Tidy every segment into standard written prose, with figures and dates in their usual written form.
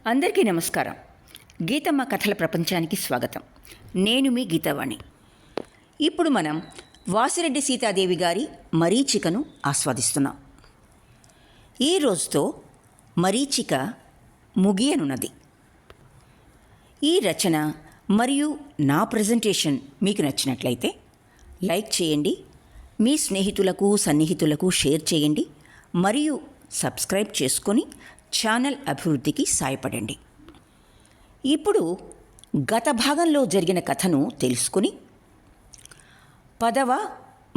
అందరికీ నమస్కారం. గీతమ్మ కథల ప్రపంచానికి స్వాగతం. నేను మీ గీతావాణి. ఇప్పుడు మనం వాసిరెడ్డి సీతాదేవి గారి మరీచికను ఆస్వాదిస్తున్నాం. ఈ రోజుతో మరీచిక ముగియనున్నది. ఈ రచన మరియు నా ప్రజెంటేషన్ మీకు నచ్చినట్లయితే లైక్ చేయండి, మీ స్నేహితులకు సన్నిహితులకు షేర్ చేయండి మరియు సబ్స్క్రైబ్ చేసుకొని ఛానల్ అభివృద్ధికి సాయపడండి. ఇప్పుడు గత భాగంలో జరిగిన కథను తెలుసుకుని 10వ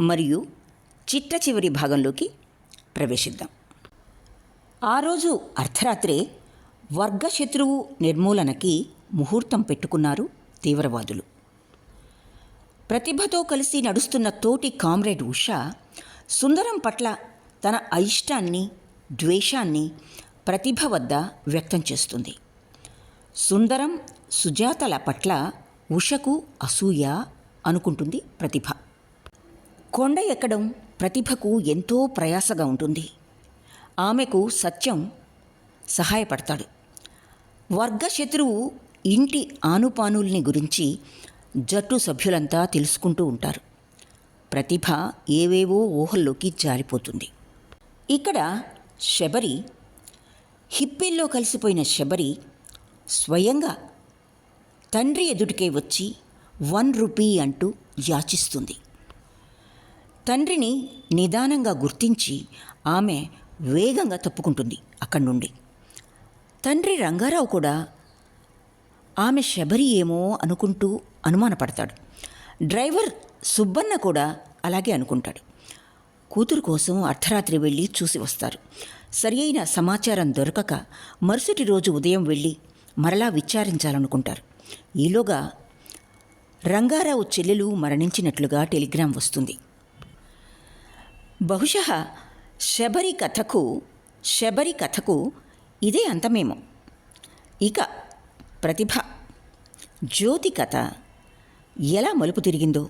మరియు చిట్ట చివరి భాగంలోకి ప్రవేశిద్దాం. ఆ రోజు అర్ధరాత్రే వర్గశత్రువు నిర్మూలనకి ముహూర్తం పెట్టుకున్నారు తీవ్రవాదులు. ప్రతిభతో కలిసి నడుస్తున్న తోటి కామ్రేడ్ ఉషా సుందరం పట్ల తన అయిష్టాన్ని, ద్వేషాన్ని ప్రతిభ వద్ద వ్యక్తం చేస్తుంది. సుందరం, సుజాతల పట్ల ఉషకు అసూయ అనుకుంటుంది ప్రతిభ. కొండ ఎక్కడం ప్రతిభకు ఎంతో ప్రయాసగా ఉంటుంది. ఆమెకు సత్యం సహాయపడతాడు. వర్గశత్రువు ఇంటి ఆనుపానుల్ని గురించి జట్టు సభ్యులంతా తెలుసుకుంటూ ఉంటారు. ప్రతిభ ఏవేవో ఊహల్లోకి జారిపోతుంది. ఇక్కడ శబరి, హిప్పీల్లో కలిసిపోయిన శబరి స్వయంగా తండ్రి ఎదుటికే వచ్చి 1 రూపీ అంటూ యాచిస్తుంది. తండ్రిని నిదానంగా గుర్తించి ఆమె వేగంగా తప్పుకుంటుంది అక్కడి నుండి. తండ్రి రంగారావు కూడా ఆమె శబరి ఏమో అనుకుంటూ అనుమానపడతాడు. డ్రైవర్ సుబ్బన్న కూడా అలాగే అనుకుంటాడు. కూతురు కోసం అర్ధరాత్రి వెళ్ళి చూసి వస్తారు. సరి అయిన సమాచారం దొరకక మరుసటి రోజు ఉదయం వెళ్ళి మరలా విచారించాలనుకుంటారు. ఈలోగా రంగారావు చెల్లెలు మరణించినట్లుగా టెలిగ్రామ్ వస్తుంది. బహుశः శబరి కథకు ఇదే అంతమేమో. ఇక ప్రతిభ, జ్యోతి కథ ఎలా మలుపు తిరిగిందో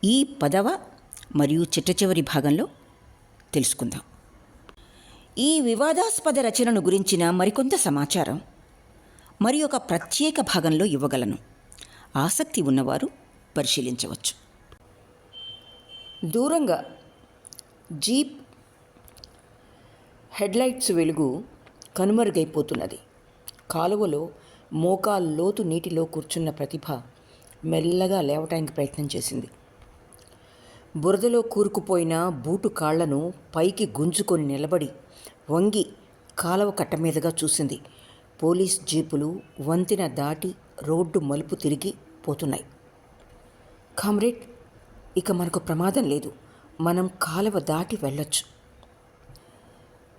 ఈ 10వ మరియు చిట్ట చివరి భాగంలో తెలుసుకుందాం. ఈ వివాదాస్పద రచనను గురించిన మరికొంత సమాచారం మరి ఒక ప్రత్యేక భాగంలో ఇవ్వగలను. ఆసక్తి ఉన్నవారు పరిశీలించవచ్చు. దూరంగా జీప్ హెడ్లైట్స్ వెలుగు కనుమరుగైపోతున్నది. కాలువలో మోకాల్లోతు నీటిలో కూర్చున్న ప్రతిభ మెల్లగా లేవటానికి ప్రయత్నం చేసింది. బురదలో కూరుకుపోయిన బూటు కాళ్లను పైకి గుంజుకొని నిలబడి వంగి కాలవ కట్ట మీదుగా చూసింది. పోలీస్ జీపులు వంతెన దాటి రోడ్డు మలుపు తిరిగి పోతున్నాయి. కామ్రేడ్, ఇక మనకు ప్రమాదం లేదు. మనం కాలువ దాటి వెళ్ళొచ్చు.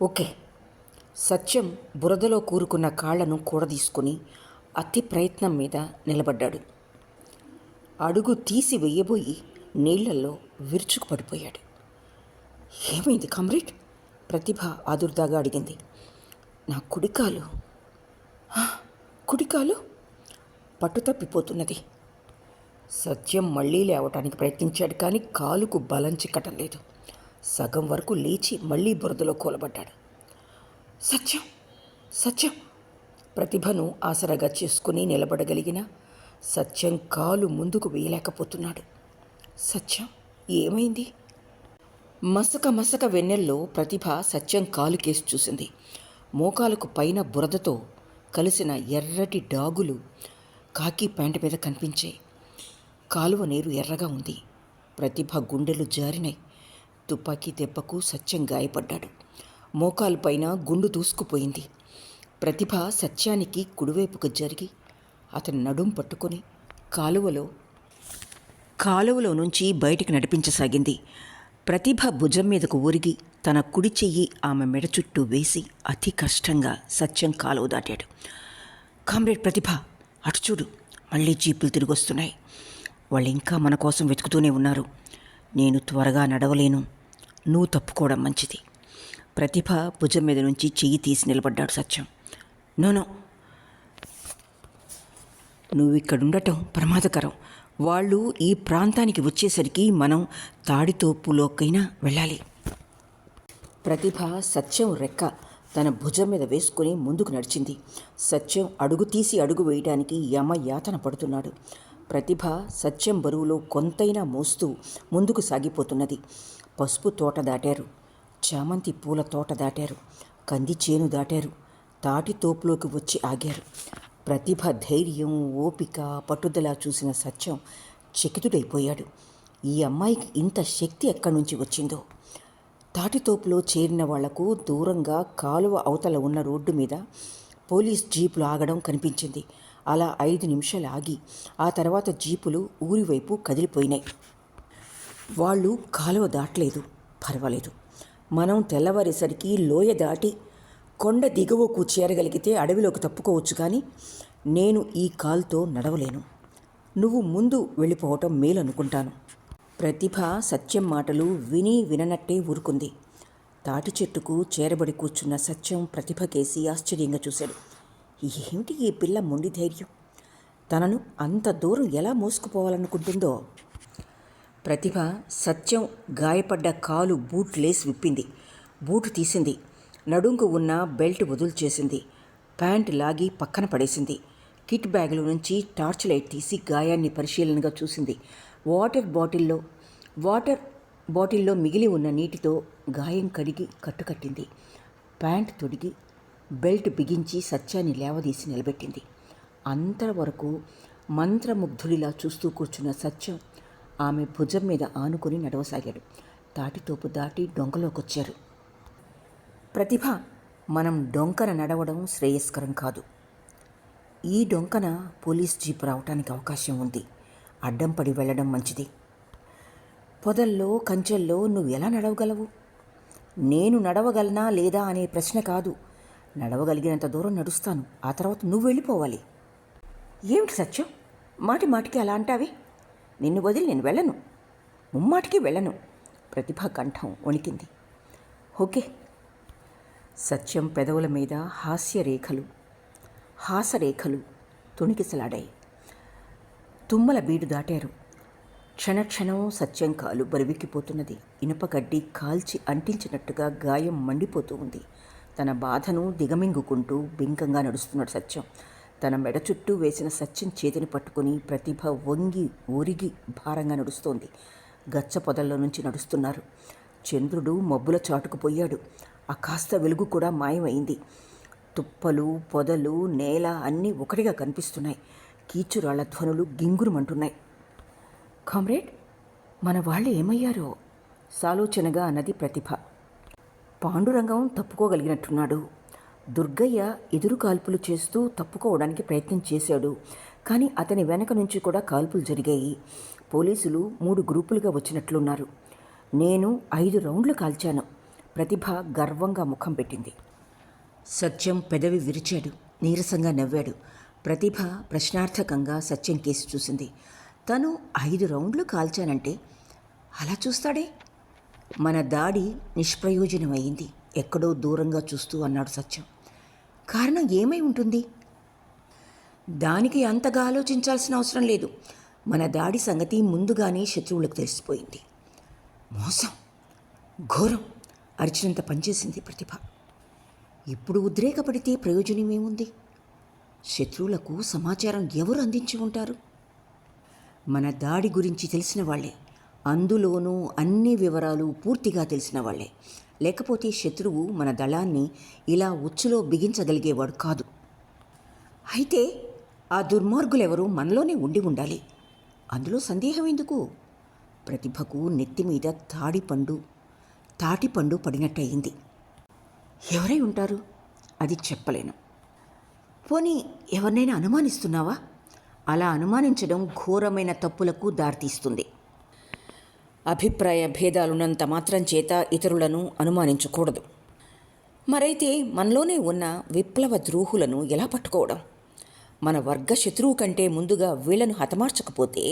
ఓకే. సత్యం బురదలో కూరుకున్న కాళ్లను కూడదీసుకుని అతి ప్రయత్నం మీద నిలబడ్డాడు. అడుగు తీసి వెయ్యబోయి నీళ్లలో విరుచుకుపడిపోయాడు. ఏమైంది కామ్రేడ్? ప్రతిభ ఆదుర్దాగా అడిగింది. నా కుడికాలు పట్టుతప్పిపోతున్నది. సత్యం మళ్ళీ లేవటానికి ప్రయత్నించాడు, కానీ కాలుకు బలం చిక్కటం లేదు. సగం వరకు లేచి మళ్ళీ బురదలో కూలబడ్డాడు. సత్యం ప్రతిభను ఆసరాగా చేసుకుని నిలబడగలిగిన సత్యం కాలు ముందుకు వేయలేకపోతున్నాడు. సత్యం, ఏమైంది? మసక వెన్నెల్లో ప్రతిభ సత్యం కాలు కేసి చూసింది. మోకాలకు పైన బురదతో కలిసిన ఎర్రటి డాగులు కాకి ప్యాంటు మీద కనిపించాయి. కాలువ నీరు ఎర్రగా ఉంది. ప్రతిభ గుండెలు జారినాయి. తుపాకీ దెబ్బకు సత్యం గాయపడ్డాడు. మోకాలు పైన గుండు దూసుకుపోయింది. ప్రతిభ సత్యానికి కుడివైపుకు జరిగి అతని నడుం పట్టుకొని కాలువలో నుంచి బయటికి నడిపించసాగింది. ప్రతిభ భుజం మీదకు ఒరిగి తన కుడి చెయ్యి ఆమె మెడ చుట్టూ వేసి అతి కష్టంగా సత్యం కాలువ దాటాడు. కామ్రేడ్ ప్రతిభ, అటు చూడు, మళ్ళీ జీపులు తిరిగొస్తున్నాయి. వాళ్ళు ఇంకా మన కోసం వెతుకుతూనే ఉన్నారు. నేను త్వరగా నడవలేను. నువ్వు తప్పుకోవడం మంచిది. ప్రతిభ భుజం మీద నుంచి చెయ్యి తీసి నిలబడ్డాడు సత్యం. నోనో, నువ్వు ఇక్కడుండటం ప్రమాదకరం. వాళ్ళు ఈ ప్రాంతానికి వచ్చేసరికి మనం తాడితోపులోకైనా వెళ్ళాలి. ప్రతిభ సత్యం రెక్క తన భుజం మీద వేసుకుని ముందుకు నడిచింది. సత్యం అడుగు తీసి అడుగు వేయడానికి యమయాతన పడుతున్నాడు. ప్రతిభ సత్యం బరువులో కొంతైనా మోస్తూ ముందుకు సాగిపోతున్నది. పసుపు తోట దాటారు, చామంతి పూల తోట దాటారు, కంది చేను దాటారు, తాటి తోపులోకి వచ్చి ఆగారు. ప్రతిభ ధైర్యం, ఓపిక, పట్టుదల చూసిన సత్యం చకితుడైపోయాడు. ఈ అమ్మాయికి ఇంత శక్తి ఎక్కడి నుంచి వచ్చిందో. తాటితోపులో చేరిన వాళ్లకు దూరంగా కాలువ అవతల ఉన్న రోడ్డు మీద పోలీస్ జీపులు ఆగడం కనిపించింది. అలా 5 నిమిషాలు ఆగి ఆ తర్వాత జీపులు ఊరి వైపు కదిలిపోయినాయి. వాళ్ళు కాలువ దాటలేదు, పర్వాలేదు. మనం తెల్లవారేసరికి లోయ దాటి కొండ దిగువకు చేరగలిగితే అడవిలోకి తప్పుకోవచ్చు, కానీ నేను ఈ కాలుతో నడవలేను. నువ్వు ముందు వెళ్ళిపోవటం మేలనుకుంటాను. ప్రతిభ సత్యం మాటలు విని విననట్టే ఊరుకుంది. తాటి చెట్టుకు చేరబడి కూర్చున్న సత్యం ప్రతిభ కేసి ఆశ్చర్యంగా చూశాడు. ఏమిటి ఈ పిల్ల మొండి ధైర్యం? తనను అంత దూరం ఎలా మోసుకుపోవాలనుకుంటుందో. ప్రతిభ సత్యం గాయపడ్డ కాలు బూట్ లేసి విప్పింది. బూటు తీసింది. నడుంకు ఉన్న బెల్ట్ వదులు చేసింది. ప్యాంట్ లాగి పక్కన పడేసింది. కిట్ బ్యాగులో నుంచి టార్చ్ లైట్ తీసి గాయాన్ని పరిశీలనగా చూసింది. వాటర్ బాటిల్లో మిగిలి ఉన్న నీటితో గాయం కడిగి కట్టుకట్టింది. ప్యాంట్ తొడిగి బెల్ట్ బిగించి సత్యాన్ని లేవదీసి నిలబెట్టింది. అంతవరకు మంత్రముగ్ధుడిలా చూస్తూ కూర్చున్న సత్యం ఆమె భుజం మీద ఆనుకుని నడవసాగాడు. తాటితోపు దాటి డొంకలోకొచ్చారు. ప్రతిభ, మనం డొంకన నడవడం శ్రేయస్కరం కాదు. ఈ డొంకన పోలీస్ జీప్ రావటానికి అవకాశం ఉంది. అడ్డం పడి వెళ్ళడం మంచిది. పొదల్లో కంచెల్లో నువ్వు ఎలా నడవగలవు? నేను నడవగలనా లేదా అనే ప్రశ్న కాదు. నడవగలిగినంత దూరం నడుస్తాను, ఆ తర్వాత నువ్వు వెళ్ళిపోవాలి. ఏమిటి సత్యం, మాటి మాటికి అలా అంటావే? నిన్ను వదిలి నేను వెళ్ళను, ముమ్మాటికి వెళ్ళను. ప్రతిభ కంఠం వణికింది. ఓకే. సత్యం పెదవుల మీద హాసరేఖలు తొణికిసలాడాయి. తుమ్మల బీడు దాటారు. క్షణక్షణం సత్యం కాలు బరువెక్కిపోతున్నది. ఇనుపగడ్డి కాల్చి అంటించినట్టుగా గాయం మండిపోతూ ఉంది. తన బాధను దిగమింగుకుంటూ బింకంగా నడుస్తున్నాడు సత్యం. తన మెడ చుట్టూ వేసిన సత్యం చేతిని పట్టుకుని ప్రతిభ వంగి ఊరిగి భారంగా నడుస్తోంది. గచ్చ పొదల్లో నుంచి నడుస్తున్నారు. చంద్రుడు మబ్బుల చాటుకుపోయాడు. ఆ కాస్త వెలుగు కూడా మాయమైంది. తుప్పలు, పొదలు, నేల అన్నీ ఒకటిగా కనిపిస్తున్నాయి. కీచురాళ్ల ధ్వనులు గింగురుమంటున్నాయి. కామ్రేడ్, మన వాళ్ళు ఏమయ్యారో సాలోచనగా అన్నది ప్రతిభ. పాండురంగం తప్పుకోగలిగినట్టున్నాడు. దుర్గయ్య ఎదురు కాల్పులు చేస్తూ తప్పుకోవడానికి ప్రయత్నం చేశాడు. కానీ అతని వెనక నుంచి కూడా కాల్పులు జరిగాయి. పోలీసులు 3 గ్రూపులుగా వచ్చినట్లున్నారు. నేను 5 రౌండ్లు కాల్చాను. ప్రతిభ గర్వంగా ముఖం పెట్టింది. సత్యం పెదవి విరిచాడు. నీరసంగా నవ్వాడు. ప్రతిభ ప్రశ్నార్థకంగా సత్యం కేసి చూసింది. తను 5 రౌండ్లు కాల్చానంటే అలా చూస్తాడే? మన దాడి నిష్ప్రయోజనమైంది. ఎక్కడో దూరంగా చూస్తూ అన్నాడు సత్యం. కారణం ఏమై ఉంటుంది? దానికి అంతగా ఆలోచించాల్సిన అవసరం లేదు. మన దాడి సంగతి ముందుగానే శత్రువులకు తెలిసిపోయింది. మోసం, ఘోరం అరిచినంత పనిచేసింది ప్రతిభ. ఇప్పుడు ఉద్రేకపడితే ప్రయోజనమేముంది? శత్రువులకు సమాచారం ఎవరు అందించి ఉంటారు? మన దాడి గురించి తెలిసిన వాళ్లే, అందులోనూ అన్ని వివరాలు పూర్తిగా తెలిసిన వాళ్లే. లేకపోతే శత్రువు మన దళాన్ని ఇలా ఉచ్చులో బిగించగలిగేవాడు కాదు. అయితే ఆ దుర్మార్గులెవరూ మనలోనే ఉండి ఉండాలి. అందులో సందేహం ఎందుకు? ప్రతిభకు నెత్తిమీద తాటిపండు పడినట్టయింది. ఎవరై ఉంటారు? అది చెప్పలేను. పోనీ ఎవరినైనా అనుమానిస్తున్నావా? అలా అనుమానించడం ఘోరమైన తప్పులకు దారితీస్తుంది. అభిప్రాయ భేదాలున్నంత మాత్రం చేత ఇతరులను అనుమానించకూడదు. మరైతే మనలోనే ఉన్న విప్లవ ద్రోహులను ఎలా పట్టుకోవడం? మన వర్గ శత్రువు కంటే ముందుగా వీళ్లను హతమార్చకపోతే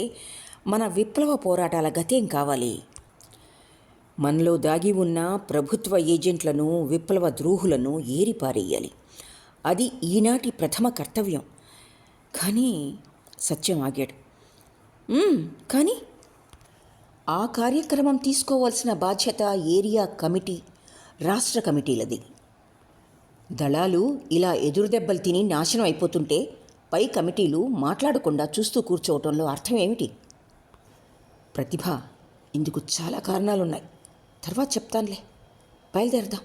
మన విప్లవ పోరాటాల గతేం కావాలి? మనలో దాగి ఉన్న ప్రభుత్వ ఏజెంట్లను, విప్లవ ద్రోహులను ఏరిపారేయాలి. అది ఈనాటి ప్రథమ కర్తవ్యం. కానీ సత్యం ఆగాడు. కానీ ఆ కార్యక్రమం తీసుకోవాల్సిన బాధ్యత ఏరియా కమిటీ, రాష్ట్ర కమిటీలది. దళాలు ఇలా ఎదురుదెబ్బలు తిని నాశనం అయిపోతుంటే పై కమిటీలు మాట్లాడకుండా చూస్తూ కూర్చోవటంలో అర్థం ఏమిటి? ప్రతిభ, ఇందుకు చాలా కారణాలున్నాయి. తర్వాత చెప్తానులే, బయలుదేరదాం.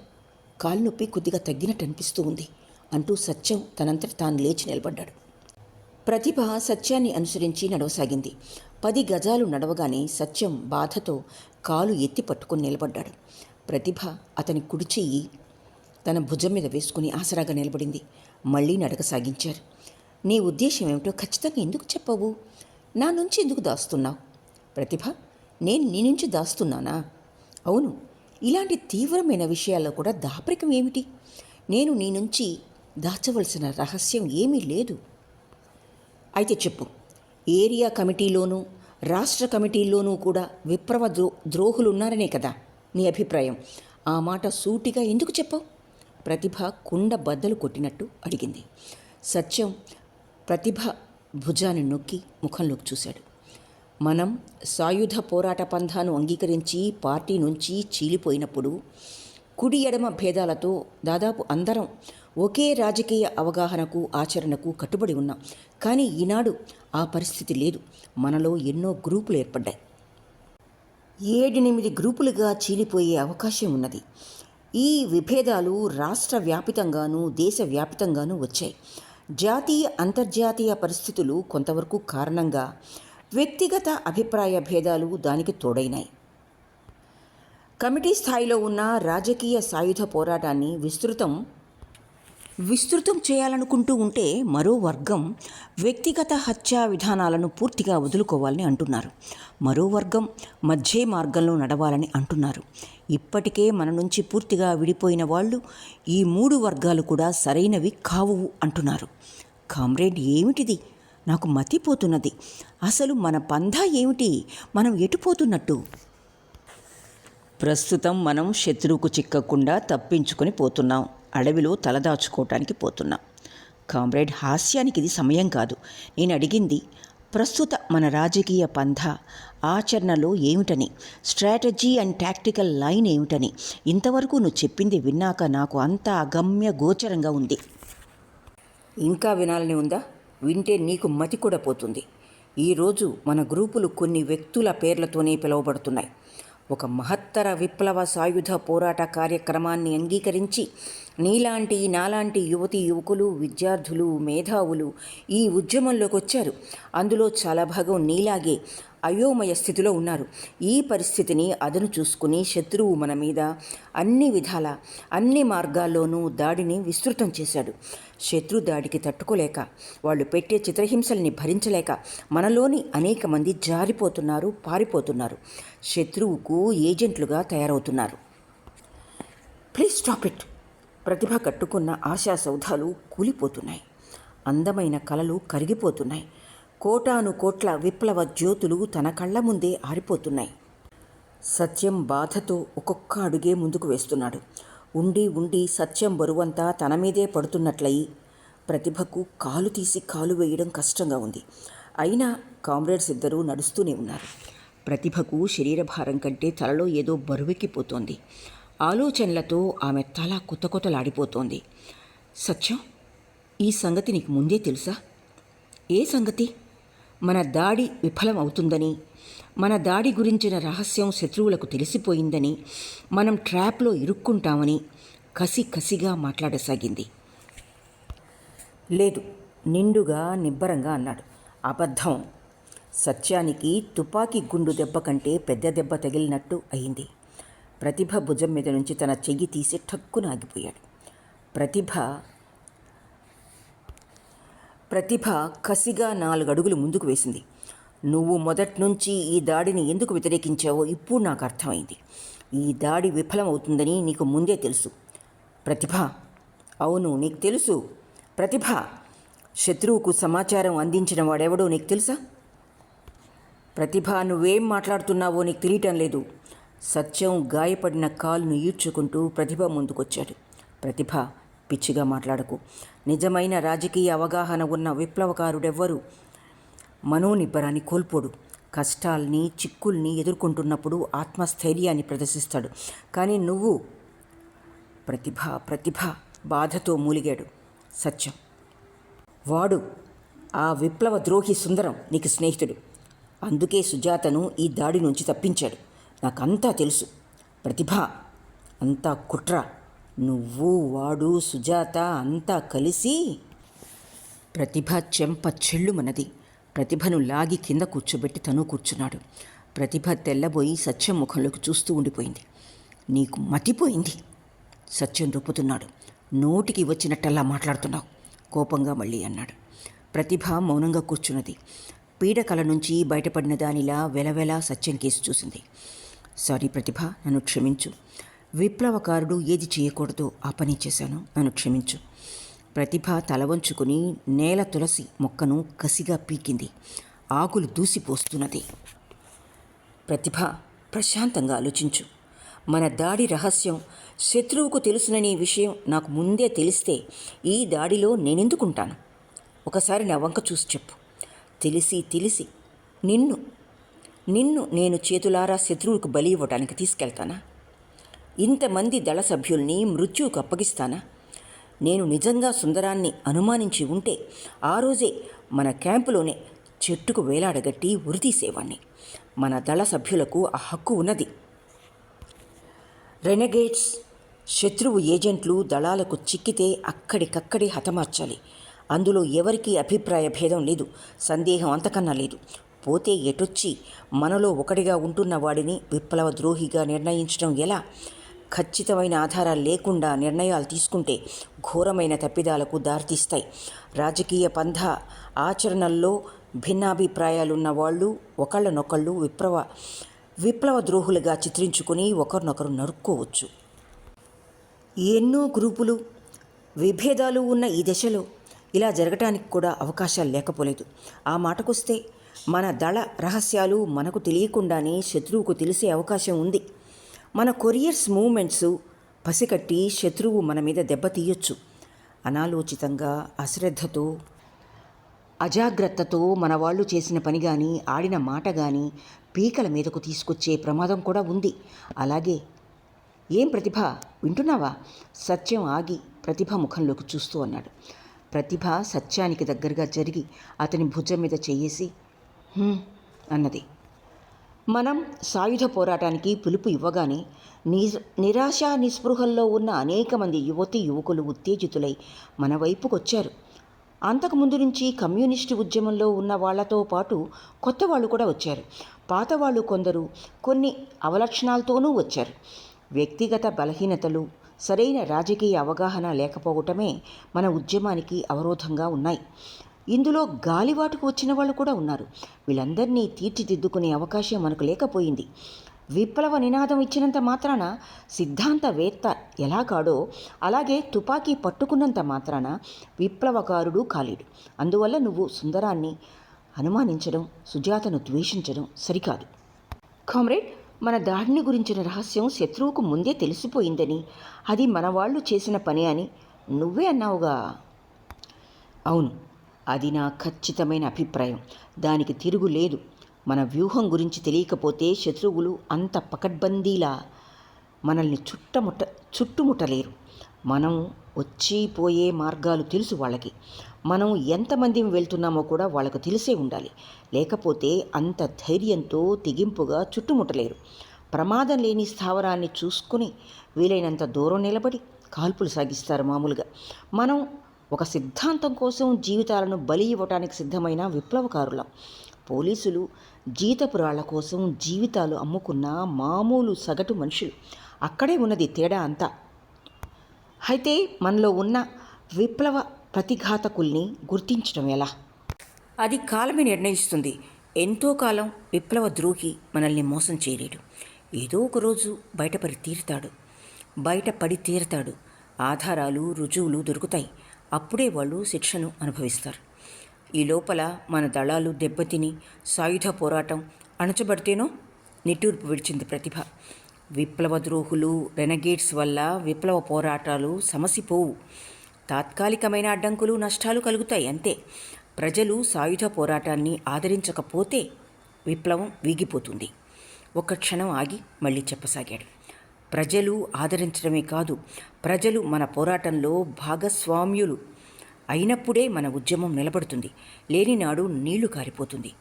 కాలు నొప్పి కొద్దిగా తగ్గినట్టు అనిపిస్తూ ఉంది అంటూ సత్యం తనంతట తాను లేచి నిలబడ్డాడు. ప్రతిభ సత్యాన్ని అనుసరించి నడవసాగింది. 10 గజాలు నడవగానే సత్యం బాధతో కాలు ఎత్తి పట్టుకుని నిలబడ్డాడు. ప్రతిభ అతని కుడి చెయ్యి తన భుజం మీద వేసుకుని ఆసరాగా నిలబడింది. మళ్ళీ నడక సాగించారు. నీ ఉద్దేశం ఏమిటో ఖచ్చితంగా ఎందుకు చెప్పవు? నా నుంచి ఎందుకు దాస్తున్నావు? ప్రతిభ, నేను నీ నుంచి దాస్తున్నానా? అవును, ఇలాంటి తీవ్రమైన విషయాల్లో కూడా దాపరికం ఏమిటి? నేను నీ నుంచి దాచవలసిన రహస్యం ఏమీ లేదు. అయితే చెప్పు. ఏరియా కమిటీలోనూ రాష్ట్ర కమిటీల్లోనూ కూడా విప్లవ ద్రోహులున్నారనే కదా నీ అభిప్రాయం? ఆ మాట సూటిగా ఎందుకు చెప్పావు? ప్రతిభ కుండ బద్దలు కొట్టినట్టు అడిగింది. సత్యం ప్రతిభ భుజాన్ని నొక్కి ముఖంలోకి చూశాడు. మనం సాయుధ పోరాట పంథాను అంగీకరించి పార్టీ నుంచి చీలిపోయినప్పుడు కుడి ఎడమ భేదాలతో దాదాపు అందరం ఒకే రాజకీయ అవగాహనకు ఆచరణకు కట్టుబడి ఉన్నాం. కానీ ఈనాడు ఆ పరిస్థితి లేదు. మనలో ఎన్నో గ్రూపులు ఏర్పడ్డాయి. 7-8 గ్రూపులుగా చీలిపోయే అవకాశం ఉన్నది. ఈ విభేదాలు రాష్ట్ర వ్యాపితంగానూ దేశవ్యాపితంగానూ వచ్చాయి. జాతీయ అంతర్జాతీయ పరిస్థితులు కొంతవరకు కారణంగా వ్యక్తిగత అభిప్రాయ భేదాలు దానికి తోడైనాయి. కమిటీ స్థాయిలో ఉన్న రాజకీయ సాయుధ పోరాటాన్ని విస్తృతం చేయాలనుకుంటూ ఉంటే మరో వర్గం వ్యక్తిగత హత్యా విధానాలను పూర్తిగా వదులుకోవాలని అంటున్నారు. మరో వర్గం మధ్య మార్గంలో నడవాలని అంటున్నారు. ఇప్పటికే మన నుంచి పూర్తిగా విడిపోయిన వాళ్ళు ఈ 3 వర్గాలు కూడా సరైనవి కావు అంటున్నారు. కామ్రేడ్, ఏమిటిది? నాకు మతిపోతున్నది. అసలు మన పంథా ఏమిటి? మనం ఎటుపోతున్నట్టు? ప్రస్తుతం మనం శత్రువుకు చిక్కకుండా తప్పించుకొని పోతున్నాం. అడవిలో తలదాచుకోవటానికి పోతున్నాం. కామ్రేడ్, హాస్యానికి ఇది సమయం కాదు. నేను అడిగింది ప్రస్తుత మన రాజకీయ పంథా ఆచరణలో ఏమిటని, స్ట్రాటజీ అండ్ టాక్టికల్ లైన్ ఏమిటని. ఇంతవరకు నువ్వు చెప్పింది విన్నాక నాకు అంతా అగమ్య గోచరంగా ఉంది. ఇంకా వినాలని ఉందా? వింటే నీకు మతి కూడా పోతుంది. ఈరోజు మన గ్రూపులు కొన్ని వ్యక్తుల పేర్లతోనే పిలువబడుతున్నాయి. ఒక మహత్తర విప్లవ సాయుధ పోరాట కార్యక్రమాన్ని అంగీకరించి నీలాంటి నాలాంటి యువతీ యువకులు, విద్యార్థులు, మేధావులు ఈ ఉద్యమంలోకి వచ్చారు. అందులో చాలా భాగం నీలాగే అయోమయ స్థితిలో ఉన్నారు. ఈ పరిస్థితిని అదను చూసుకుని శత్రువు మన మీద అన్ని విధాల అన్ని మార్గాల్లోనూ దాడిని విస్తృతం చేశాడు. శత్రు దాడికి తట్టుకోలేక, వాళ్ళు పెట్టే చిత్రహింసల్ని భరించలేక మనలోని అనేక మంది జారిపోతున్నారు, పారిపోతున్నారు, శత్రువుకు ఏజెంట్లుగా తయారవుతున్నారు. Please stop it. ప్రతిభ కట్టుకున్న ఆశా సౌధాలు కూలిపోతున్నాయి. అందమైన కలలు కరిగిపోతున్నాయి. కోటాను కోట్ల విప్లవ జ్యోతులు తన కళ్ళ ముందే ఆరిపోతున్నాయి. సత్యం బాధతో ఒక్కొక్క అడుగే ముందుకు వేస్తున్నాడు. ఉండి ఉండి సత్యం బరువంతా తన మీదే పడుతున్నట్లయి ప్రతిభకు కాలు తీసి కాలు వేయడం కష్టంగా ఉంది. అయినా కామ్రేడ్స్ ఇద్దరూ నడుస్తూనే ఉన్నారు. ప్రతిభకు శరీరభారం కంటే తలలో ఏదో బరువెక్కిపోతోంది. ఆలోచనలతో ఆమె తల కొత్తలాడిపోతోంది. సత్యం, ఈ సంగతి నీకు ముందే తెలుసా? ఏ సంగతి? మన దాడి విఫలం అవుతుందని, మన దాడి గురించిన రహస్యం శత్రువులకు తెలిసిపోయిందని, మనం ట్రాప్లో ఇరుక్కుంటామని కసిగా మాట్లాడసాగింది. లేదు, నిండుగా నిబ్బరంగా అన్నాడు. అబద్ధం. సత్యానికి తుపాకీ గుండు దెబ్బ కంటే పెద్ద దెబ్బ తగిలినట్టు అయింది. ప్రతిభ భుజం మీద నుంచి తన చెయ్యి తీసి ఠక్కున ఆగిపోయాడు. ప్రతిభ కసిగా 4 అడుగులు ముందుకు వేసింది. నువ్వు మొదటి నుంచి ఈ దాడిని ఎందుకు వ్యతిరేకించావో ఇప్పుడు నాకు అర్థమైంది. ఈ దాడి విఫలం అవుతుందని నీకు ముందే తెలుసు. ప్రతిభ, అవును నీకు తెలుసు. ప్రతిభ, శత్రువుకు సమాచారం అందించిన వాడెవడో నీకు తెలుసా? ప్రతిభ, నువ్వేం మాట్లాడుతున్నావో నీకు తెలియటం లేదు. సత్యం గాయపడిన కాలును ఈడ్చుకుంటూ ప్రతిభ ముందుకొచ్చాడు. ప్రతిభ, పిచ్చిగా మాట్లాడకు. నిజమైన రాజకీయ అవగాహన ఉన్న విప్లవకారుడెవ్వరూ మనోనిబ్బరాన్ని కోల్పోడు. కష్టాల్ని, చిక్కుల్ని ఎదుర్కొంటున్నప్పుడు ఆత్మస్థైర్యాన్ని ప్రదర్శిస్తాడు. కానీ నువ్వు ప్రతిభ బాధతో మూలిగాడు సత్యం. వాడు ఆ విప్లవ ద్రోహి సుందరం నీకు స్నేహితుడు. అందుకే సుజాతను ఈ దాడి నుంచి తప్పించాడు. నాకంతా తెలుసు. ప్రతిభ అంతా కుట్ర. నువ్వు, వాడు, సుజాత అంతా కలిసి. ప్రతిభ చెంప చెల్లుమన్నది. ప్రతిభను లాగి కింద కూర్చోబెట్టి తను కూర్చున్నాడు. ప్రతిభ తెల్లబోయి సత్యం ముఖంలోకి చూస్తూ ఉండిపోయింది. నీకు మతిపోయింది. సత్యం రొప్పుతున్నాడు. నోటికి వచ్చినట్టల్లా మాట్లాడుతున్నావు కోపంగా మళ్ళీ అన్నాడు. ప్రతిభ మౌనంగా కూర్చున్నది. పీడకల నుంచి బయటపడిన దానిలా వెలవెలా సత్యం కేసు చూసింది. సారీ ప్రతిభ, నన్ను క్షమించు. విప్లవకారుడు ఏది చేయకూడదో ఆ పని చేశాను, నన్ను క్షమించు. ప్రతిభ తల వంచుకుని నేల తులసి మొక్కను కసిగా పీకింది. ఆకులు దూసిపోస్తున్నది. ప్రతిభ, ప్రశాంతంగా ఆలోచించు. మన దాడి రహస్యం శత్రువుకు తెలుసుననే విషయం నాకు ముందే తెలిస్తే ఈ దాడిలో నేనెందుకుంటాను? ఒకసారి నా వంక చూసి చెప్పు. తెలిసి నిన్ను నేను చేతులారా శత్రువుకు బలి ఇవ్వడానికి తీసుకెళ్తానా? ఇంతమంది దళ సభ్యుల్ని మృత్యువుకు అప్పగిస్తానా? నేను నిజంగా సుందరాన్ని అనుమానించి ఉంటే ఆ రోజే మన క్యాంపులోనే చెట్టుకు వేలాడగట్టి ఉరితీసేవాణ్ణి. మన దళ సభ్యులకు ఆ హక్కు ఉన్నది. రెనగేట్స్, శత్రువు ఏజెంట్లు దళాలకు చిక్కితే అక్కడికక్కడే హతమార్చాలి. అందులో ఎవరికీ అభిప్రాయ భేదం లేదు, సందేహం అంతకన్నా లేదు. పోతే ఎటొచ్చి మనలో ఒకటిగా ఉంటున్న వాడిని విప్లవ ద్రోహిగా నిర్ణయించడం ఎలా? ఖచ్చితమైన ఆధారాలు లేకుండా నిర్ణయాలు తీసుకుంటే ఘోరమైన తప్పిదాలకు దారితీస్తాయి. రాజకీయ పంథ ఆచరణల్లో భిన్నాభిప్రాయాలున్న వాళ్ళు ఒకళ్ళనొకళ్ళు విప్లవ ద్రోహులుగా చిత్రించుకుని ఒకరినొకరు నరుక్కోవచ్చు. ఎన్నో గ్రూపులు, విభేదాలు ఉన్న ఈ దశలో ఇలా జరగటానికి కూడా అవకాశాలు లేకపోలేదు. ఆ మాటకొస్తే మన దళ రహస్యాలు మనకు తెలియకుండానే శత్రువుకు తెలిసే అవకాశం ఉంది. మన కొరియర్స్ మూవ్మెంట్స్ పసికట్టి శత్రువు మన మీద దెబ్బతీయొచ్చు. అనాలోచితంగా, అశ్రద్ధతో, అజాగ్రత్తతో మన వాళ్ళు చేసిన పని కానీ, ఆడిన మాట కానీ పీకల మీదకు తీసుకొచ్చే ప్రమాదం కూడా ఉంది. అలాగే ఏం ప్రతిభ, వింటున్నావా? సత్యం ఆగి ప్రతిభ ముఖంలోకి చూస్తూ అన్నాడు. ప్రతిభ సత్యానికి దగ్గరగా జరిగి అతని భుజం మీద చెయ్యేసి అన్నది. మనం సాయుధ పోరాటానికి పిలుపు ఇవ్వగానే నిరాశ నిస్పృహల్లో ఉన్న అనేక మంది యువకులు ఉత్తేజితులై మన వైపుకు వచ్చారు. అంతకుముందు నుంచి కమ్యూనిస్టు ఉద్యమంలో ఉన్న వాళ్లతో పాటు కొత్త వాళ్ళు కూడా వచ్చారు. పాత వాళ్ళు కొందరు కొన్ని అవలక్షణాలతోనూ వచ్చారు. వ్యక్తిగత బలహీనతలు, సరైన రాజకీయ అవగాహన లేకపోవటమే మన ఉద్యమానికి అవరోధంగా ఉన్నాయి. ఇందులో గాలివాటుకు వచ్చిన వాళ్ళు కూడా ఉన్నారు. వీళ్ళందరినీ తీర్చిదిద్దుకునే అవకాశం మనకు లేకపోయింది. విప్లవ నినాదం ఇచ్చినంత మాత్రాన సిద్ధాంతవేత్త ఎలా కాడో అలాగే తుపాకీ పట్టుకున్నంత మాత్రాన విప్లవకారుడు కాలేడు. అందువల్ల నువ్వు సుందరాన్ని అనుమానించడం, సుజాతను ద్వేషించడం సరికాదు. కామ్రేడ్, మన దాడిని గురించిన రహస్యం శత్రువుకు ముందే తెలిసిపోయిందని, అది మన వాళ్ళు చేసిన పని అని నువ్వే అన్నావుగా? అవును, అది నా ఖచ్చితమైన అభిప్రాయం. దానికి తిరుగు లేదు. మన వ్యూహం గురించి తెలియకపోతే శత్రువులు అంత పకడ్బందీలా మనల్ని చుట్టుముట్టలేరు. మనం వచ్చిపోయే మార్గాలు తెలుసు వాళ్ళకి. మనం ఎంతమంది వెళ్తున్నామో కూడా వాళ్ళకు తెలిసే ఉండాలి. లేకపోతే అంత ధైర్యంతో తెగింపుగా చుట్టుముట్టలేరు. ప్రమాదం లేని స్థావరాన్ని చూసుకుని వీలైనంత దూరం నిలబడి కాల్పులు సాగిస్తారు మామూలుగా. మనం ఒక సిద్ధాంతం కోసం జీవితాలను బలి ఇవ్వటానికి సిద్ధమైన విప్లవకారులం. పోలీసులు జీతపురాళ్ల కోసం జీవితాలు అమ్ముకున్న మామూలు సగటు మనుషులు. అక్కడే ఉన్నది తేడా అంతా. అయితే మనలో ఉన్న విప్లవ ప్రతిఘాతకుల్ని గుర్తించడం ఎలా? అది కాలమే నిర్ణయిస్తుంది. ఎంతో కాలం విప్లవ ద్రోహి మనల్ని మోసం చేయలేడు. ఏదో ఒకరోజు బయటపడి తీరతాడు. ఆధారాలు, రుజువులు దొరుకుతాయి. అప్పుడే వాళ్ళు శిక్షను అనుభవిస్తారు. ఈ లోపల మన దళాలు దెబ్బతిని సాయుధ పోరాటం అణచబడితేనో? నిట్టూర్పు విడిచింది ప్రతిభ. విప్లవ ద్రోహులు, రెనగేట్స్ వల్ల విప్లవ పోరాటాలు సమసిపోవు. తాత్కాలికమైన అడ్డంకులు, నష్టాలు కలుగుతాయి అంతే. ప్రజలు సాయుధ పోరాటాన్ని ఆదరించకపోతే విప్లవం వీగిపోతుంది. ఒక్క క్షణం ఆగి మళ్ళీ చెప్పసాగాడు. ప్రజలు ఆదరించడమే కాదు, ప్రజలు మన పోరాటంలో భాగస్వామ్యులు అయినప్పుడే మన ఉద్యమం నిలబడుతుంది. లేనినాడు నీళ్లు కారిపోతుంది.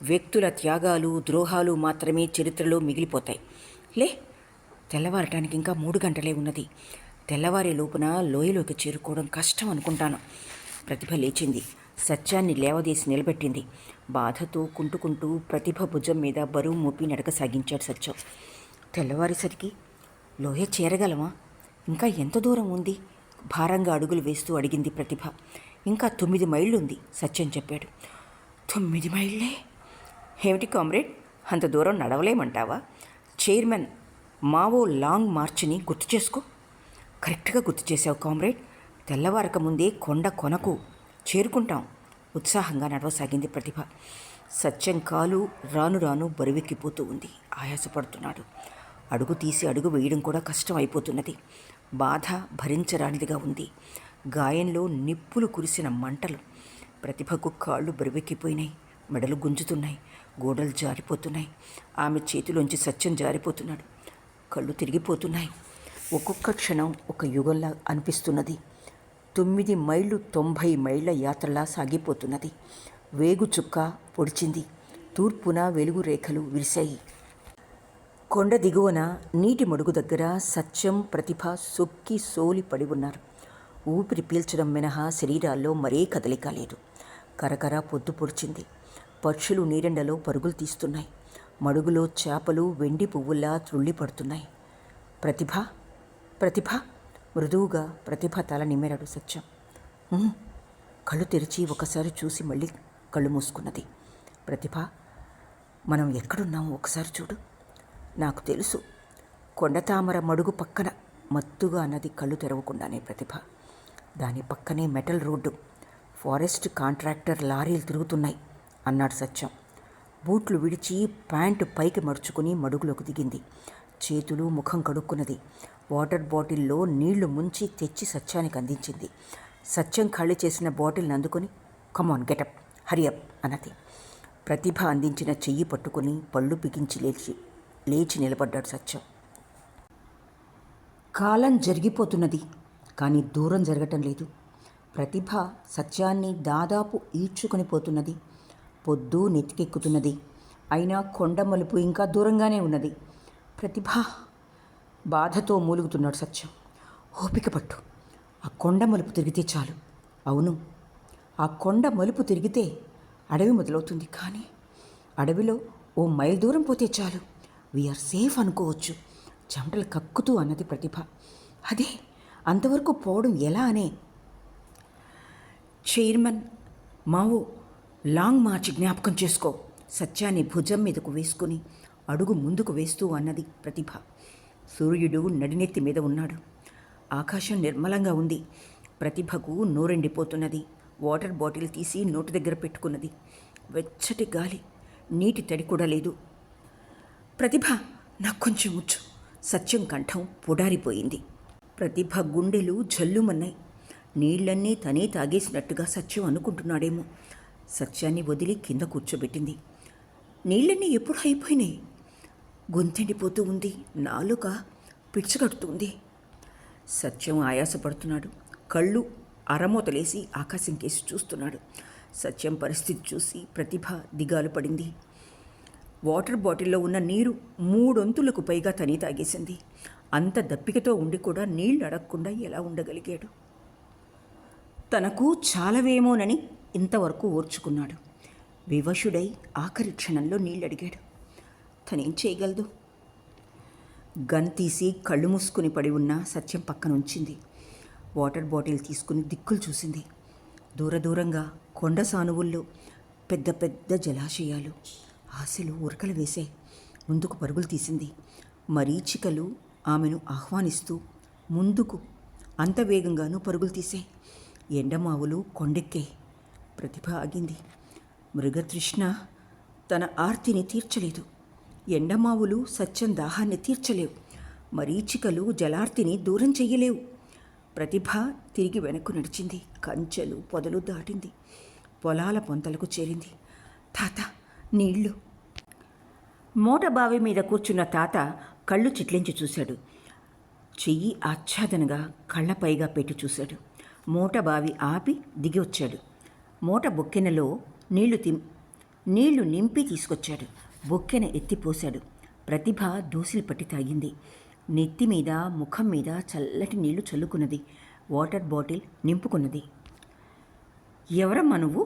వ్యక్తుల త్యాగాలు, ద్రోహాలు మాత్రమే చరిత్రలో మిగిలిపోతాయి. తెల్లవారటానికి ఇంకా 3 గంటలే ఉన్నది. తెల్లవారే లోపున లోయలోకి చేరుకోవడం కష్టం అనుకుంటాను. ప్రతిభ లేచింది. సత్యాన్ని లేవదీసి నిలబెట్టింది. బాధతో కుంటుకుంటూ ప్రతిభ భుజం మీద బరువు మోపి నడక సాగించాడు సత్యం. తెల్లవారేసరికి లోయ చేరగలమా? ఇంకా ఎంత దూరం ఉంది? భారంగా అడుగులు వేస్తూ అడిగింది ప్రతిభ. ఇంకా 9 మైళ్ళు ఉంది సత్యం చెప్పాడు. 9 మైళ్ళే? ఏమిటి కామ్రేడ్, అంత దూరం నడవలేమంటావా? చైర్మన్ మావో లాంగ్ మార్చ్ని గుర్తు చేసుకో. కరెక్ట్గా గుర్తు చేశావు కామ్రేడ్. తెల్లవారక ముందే కొండ కొనకు చేరుకుంటాం. ఉత్సాహంగా నడవసాగింది ప్రతిభ. సత్యం కాలు రాను రాను బరువెక్కిపోతూ ఉంది. ఆయాసపడుతున్నాడు. అడుగు తీసి అడుగు వేయడం కూడా కష్టం అయిపోతున్నది. బాధ భరించరానిదిగా ఉంది. గాయంలో నిప్పులు కురిసిన మంటలు. ప్రతిభకు కాళ్ళు బరువెక్కిపోయినాయి. మెడలు గుంజుతున్నాయి. గోడలు జారిపోతున్నాయి. ఆమె చేతిలోంచి సత్యం జారిపోతున్నాడు. కళ్ళు తిరిగిపోతున్నాయి. ఒక్కొక్క క్షణం ఒక యుగంలా అనిపిస్తున్నది. 9 మైళ్ళు 90 మైళ్ళ యాత్రలా సాగిపోతున్నది. వేగు చుక్క పొడిచింది. తూర్పున వెలుగు రేఖలు విరిశాయి. కొండ దిగువన నీటి మడుగు దగ్గర సత్యం, ప్రతిభ సొక్కి సోలి పడి ఉన్నారు. ఊపిరి పీల్చడం మినహా శరీరాల్లో మరే కదలిక లేదు. కరకర పొద్దు పొడిచింది. పక్షులు నీరెండలో పరుగులు తీస్తున్నాయి. మడుగులో చేపలు వెండి పువ్వుల్లా త్రుళ్ళి పడుతున్నాయి. ప్రతిభ ప్రతిభ మృదువుగా ప్రతిభ తల నిమ్మెరాడు సత్యం. కళ్ళు తెరిచి ఒకసారి చూసి మళ్ళీ కళ్ళు మూసుకున్నది. ప్రతిభ, మనం ఎక్కడున్నామో ఒకసారి చూడు. నాకు తెలుసు. కొండతామర మడుగు పక్కన మత్తుగా అన్నది కళ్ళు తెరవకుండానే ప్రతిభ. దాని పక్కనే మెటల్ రోడ్డు, ఫారెస్ట్ కాంట్రాక్టర్ లారీలు తిరుగుతున్నాయి అన్నాడు సత్యం. బూట్లు విడిచి ప్యాంటు పైకి మడుచుకుని మడుగులోకి దిగింది. చేతులు ముఖం కడుక్కున్నది. వాటర్ బాటిల్లో నీళ్లు ముంచి తెచ్చి సత్యానికి అందించింది. సత్యం ఖాళీ చేసిన బాటిల్ని అందుకొని కమాన్ గెటప్ హరియప్ అన్నది. ప్రతిభ అందించిన చెయ్యి పట్టుకుని పళ్ళు బిగించి లేచి నిలబడ్డాడు సత్యం. కాలం జరిగిపోతున్నది, కానీ దూరం జరగటం లేదు. ప్రతిభ సత్యాన్ని దాదాపు ఈడ్చుకొని పోతున్నది. పొద్దు నెత్తికెక్కుతున్నది. అయినా కొండ మలుపు ఇంకా దూరంగానే ఉన్నది. ప్రతిభ, బాధతో మూలుగుతున్నాడు సత్యం. ఓపిక పట్టు. ఆ కొండ మలుపు తిరిగితే చాలు. అవును, ఆ కొండ మలుపు తిరిగితే అడవి మొదలవుతుంది. కానీ అడవిలో 1 మైల్ దూరం పోతే చాలు. వీఆర్ సేఫ్ అనుకోవచ్చు. చెమటలు కక్కుతూ అన్నది ప్రతిభ. అదే, అంతవరకు పోవడం ఎలా అనే. చైర్మన్ మావో లాంగ్ మార్చ్ జ్ఞాపకం చేసుకో. సత్యాన్ని భుజం మీదకు వేసుకుని అడుగు ముందుకు వేస్తూ అన్నది ప్రతిభ. సూర్యుడు నడినెత్తి మీద ఉన్నాడు. ఆకాశం నిర్మలంగా ఉంది. ప్రతిభకు నోరెండిపోతున్నది. వాటర్ బాటిల్ తీసి నోటి దగ్గర పెట్టుకున్నది. వెచ్చటి గాలి, నీటి తడి కూడా లేదు. ప్రతిభ, నాకు కొంచెం ముచ్చు. సత్యం కంఠం పొడారిపోయింది. ప్రతిభ గుండెలు జల్లుమన్నాయి. నీళ్లన్నీ తనే తాగేసినట్టుగా సత్యం అనుకుంటున్నాడేమో. సత్యాన్ని వదిలి కింద కూర్చోబెట్టింది. నీళ్ళన్నీ ఎప్పుడు అయిపోయినాయి? గొంతెండిపోతూ ఉంది. నాలుక పిచ్చగడుతుంది. సత్యం ఆయాసపడుతున్నాడు. కళ్ళు అరమూతలేసి ఆకాశం కేసి చూస్తున్నాడు. సత్యం పరిస్థితి చూసి ప్రతిభ దిగాలు పడింది. వాటర్ బాటిల్లో ఉన్న నీరు 3 వంతులకు పైగా తని తాగేసింది. అంత దప్పికతో ఉండి కూడా నీళ్లు అడగకుండా ఎలా ఉండగలిగాడు? తనకు చాలవేమోనని ఇంతవరకు ఓర్చుకున్నాడు. వివశుడై ఆఖరి క్షణంలో నీళ్ళడిగాడు. తనేం చేయగలదు? గన్ తీసి కళ్ళు మూసుకుని పడి ఉన్న సత్యం పక్కన ఉంచింది. వాటర్ బాటిల్ తీసుకుని దిక్కులు చూసింది. దూరంగా కొండ సానువుల్లో పెద్ద పెద్ద జలాశయాలు. ఆశలు ఉరకలు వేసే ముందుకు పరుగులు తీసింది. మరీచికలు ఆమెను ఆహ్వానిస్తూ ముందుకు అంత వేగంగానూ పరుగులు తీసే. ఎండమావులు కొండెక్కే. ప్రతిభ ఆగింది. మృగతృష్ణ తన ఆర్తిని తీర్చలేదు. ఎండమావులు సత్యం దాహాన్ని తీర్చలేవు. మరీచికలు జలార్తిని దూరం చెయ్యలేవు. ప్రతిభ తిరిగి వెనక్కు నడిచింది. కంచెలు పొదలు దాటింది. పొలాల పొంతలకు చేరింది. తాత, నీళ్లు. మోట బావి మీద కూర్చున్న తాత కళ్ళు చిట్లించి చూశాడు. చెయ్యి ఆచ్ఛాదనగా కళ్ళపైగా పెట్టి చూశాడు. మూట బావి ఆపి దిగి వచ్చాడు. మూట బొక్కెనలో నీళ్లు నింపి తీసుకొచ్చాడు. బొక్కెన ఎత్తిపోశాడు. ప్రతిభ దూసిలు పట్టి తాగింది. నెత్తి మీద ముఖం మీద చల్లటి నీళ్లు చల్లుకున్నది. Water bottle నింపుకున్నది. ఎవరమ్మా నువ్వు?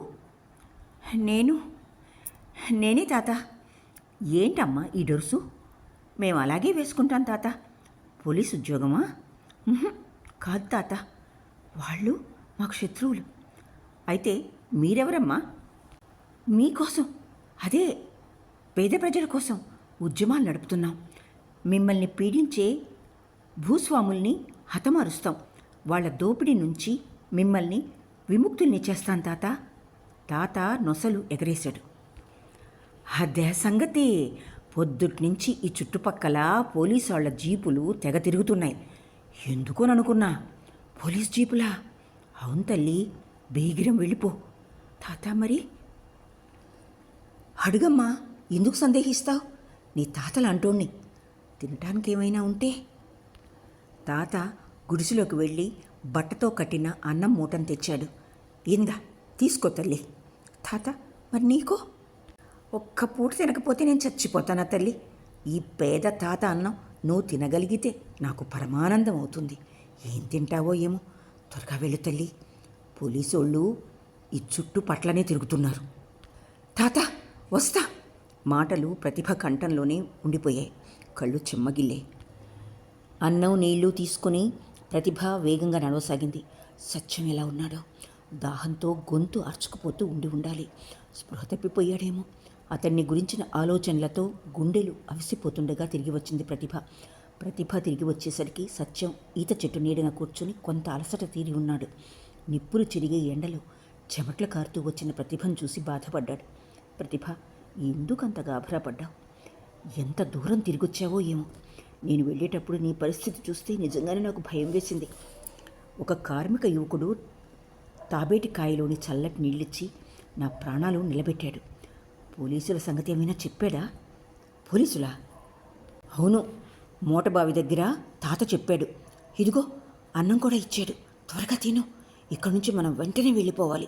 నేనే తాత. ఏంటమ్మా ఈ డొరుసు? మేము అలాగే వేసుకుంటాం తాత. పోలీసు ఉద్యోగమా? కాదు తాత, వాళ్ళు మాకు శత్రువులు. అయితే మీరెవరమ్మా? మీకోసం, అదే పేద ప్రజల కోసం ఉద్యమాలు నడుపుతున్నాం. మిమ్మల్ని పీడించే భూస్వాముల్ని హతమారుస్తాం. వాళ్ళ దోపిడీ నుంచి మిమ్మల్ని విముక్తుల్ని చేస్తాం తాత. తాత నొసలు ఎగరేశాడు. అదే సంగతి. పొద్దుట్నుంచి ఈ చుట్టుపక్కల పోలీసు వాళ్ళ జీపులు తెగ తిరుగుతున్నాయి. ఎందుకోననుకున్నా. పోలీస్ జీపులా? అవును తల్లి, బేగిరం వెళ్ళిపో. తాత మరి? అడుగమ్మా, ఎందుకు సందేహిస్తావు? నీ తాతలు అంటోణ్ణి. తినటానికి ఏమైనా ఉంటే? తాత గుడిసెలోకి వెళ్ళి బట్టతో కట్టిన అన్నం మూటను తెచ్చాడు. ఇందా తీసుకో తల్లి. తాత మరి నీకో? ఒక్క పూట తినకపోతే నేను చచ్చిపోతానా తల్లి? ఈ పేద తాత అన్నం నువ్వు తినగలిగితే నాకు పరమానందం అవుతుంది. ఏం తింటావో ఏమో. త్వరగా వెళ్ళు తల్లి, పోలీసోళ్ళు ఈ చుట్టుపట్లనే తిరుగుతున్నారు. తాత వస్తా. మాటలు ప్రతిభ కంఠంలోనే ఉండిపోయాయి. కళ్ళు చెమ్మగిల్లే. అన్నం నీళ్లు తీసుకుని ప్రతిభ వేగంగా నడవసాగింది. సత్యం ఎలా ఉన్నాడో? దాహంతో గొంతు అర్చుకుపోతూ ఉండాలి. స్పృహ తప్పిపోయాడేమో. అతన్ని గురించిన ఆలోచనలతో గుండెలు అవిసిపోతుండగా తిరిగి వచ్చింది ప్రతిభ తిరిగి వచ్చేసరికి సత్యం ఈత చెట్టు నీడన కూర్చొని కొంత అలసట తీరి ఉన్నాడు. నిప్పులు చిరిగే ఎండలో చెమట్లు కారుతూ వచ్చిన ప్రతిభను చూసి బాధపడ్డాడు. ప్రతిభ, ఎందుకంత గాభరాపడ్డావు? ఎంత దూరం తిరిగొచ్చావో ఏమో. నేను వెళ్ళేటప్పుడు నీ పరిస్థితి చూస్తే నిజంగానే నాకు భయం వేసింది. ఒక కార్మిక యువకుడు తాబేటి కాయలోని చల్లటి నీళ్ళిచ్చి నా ప్రాణాలు నిలబెట్టాడు. పోలీసుల సంగతి ఏమైనా చెప్పాడా? పోలీసులా? అవును, మూటబావి దగ్గర తాత చెప్పాడు. ఇదిగో అన్నం కూడా ఇచ్చాడు. త్వరగా తిను, ఇక్కడి నుంచి మనం వెంటనే వెళ్ళిపోవాలి.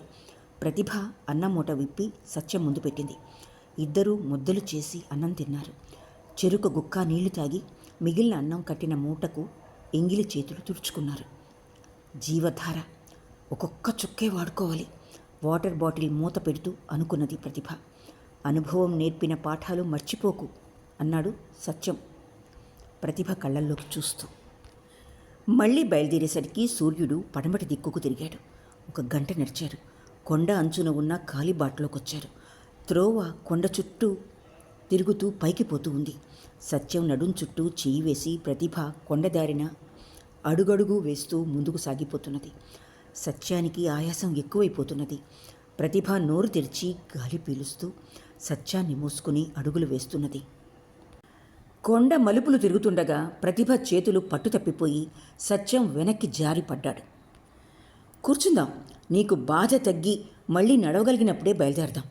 ప్రతిభ అన్నం మూట విప్పి సత్యం ముందు పెట్టింది. ఇద్దరూ ముద్దలు చేసి అన్నం తిన్నారు. చెరుకు గుక్క నీళ్లు తాగి మిగిలిన అన్నం కట్టిన మూటకు ఎంగిలి చేతులు తుడుచుకున్నారు. జీవధార, ఒక్కొక్క చుక్కే వాడుకోవాలి. వాటర్ బాటిల్ మూత పెడుతూ అనుకున్నది ప్రతిభ. అనుభవం నేర్పిన పాఠాలు మర్చిపోకు అన్నాడు సత్యం ప్రతిభ కళ్ళల్లోకి చూస్తూ. మళ్ళీ బయలుదేరేసరికి సూర్యుడు పడమటి దిక్కుకు తిరిగాడు. 1 గంట నడిచారు. కొండ అంచున ఉన్న కాలిబాటలోకొచ్చారు. త్రోవ కొండ చుట్టూ తిరుగుతూ పైకి పోతూ ఉంది. సత్యం నడుం చుట్టూ చేయి వేసి ప్రతిభ కొండదారిన అడుగడుగు వేస్తూ ముందుకు సాగిపోతున్నది. సత్యానికి ఆయాసం ఎక్కువైపోతున్నది. ప్రతిభ నోరు తెరిచి గాలి పీలుస్తూ సత్యాన్ని మూసుకుని అడుగులు వేస్తున్నది. కొండ మలుపులు తిరుగుతుండగా ప్రతిభ చేతులు పట్టు తప్పిపోయి సత్యం వెనక్కి జారిపడ్డాడు. కూర్చుందాం, నీకు బాధ తగ్గి మళ్ళీ నడవగలిగినప్పుడే బయలుదేరదాం.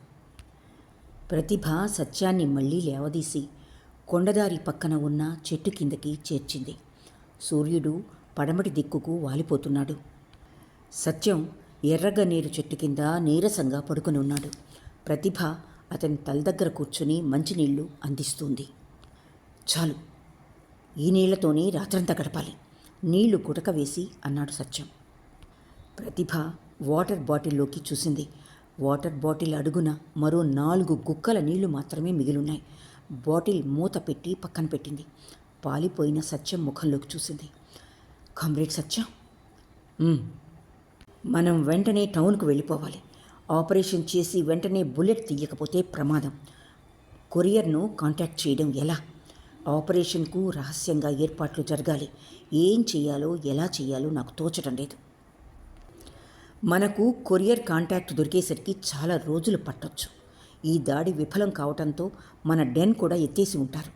ప్రతిభ సత్యాన్ని మళ్ళీ లేవదీసి కొండదారి పక్కన ఉన్న చెట్టు కిందకి చేర్చింది. సూర్యుడు పడమటి దిక్కుకు వాలిపోతున్నాడు. సత్యం ఎర్రగన్నేరు చెట్టు కింద నీరసంగా పడుకొని ఉన్నాడు. ప్రతిభ అతని తల దగ్గర కూర్చుని మంచినీళ్లు అందిస్తుంది. చాలు, ఈ నీళ్లతోనే రాత్రంతా గడపాలి. నీళ్లు గుటక వేసి అన్నాడు సత్యం. ప్రతిభ వాటర్ బాటిల్లోకి చూసింది. వాటర్ బాటిల్ అడుగున మరో 4 గుక్కల నీళ్లు మాత్రమే మిగిలున్నాయి. బాటిల్ మూత పెట్టి పక్కన పెట్టింది. పాలిపోయిన సత్యం ముఖంలోకి చూసింది. కామ్రేడ్ సత్యం, మనం వెంటనే టౌన్కు వెళ్ళిపోవాలి. ఆపరేషన్ చేసి వెంటనే బుల్లెట్ తీయకపోతే ప్రమాదం. కొరియర్ను కాంటాక్ట్ చేయడం ఎలా? ఆపరేషన్కు రహస్యంగా ఏర్పాట్లు జరగాలి. ఏం చేయాలో ఎలా చేయాలో నాకు తోచడం లేదు. మనకు కొరియర్ కాంటాక్ట్ దొరికేసరికి చాలా రోజులు పట్టొచ్చు. ఈ దాడి విఫలం కావడంతో మన డెన్ కూడా ఎత్తేసి ఉంటారు.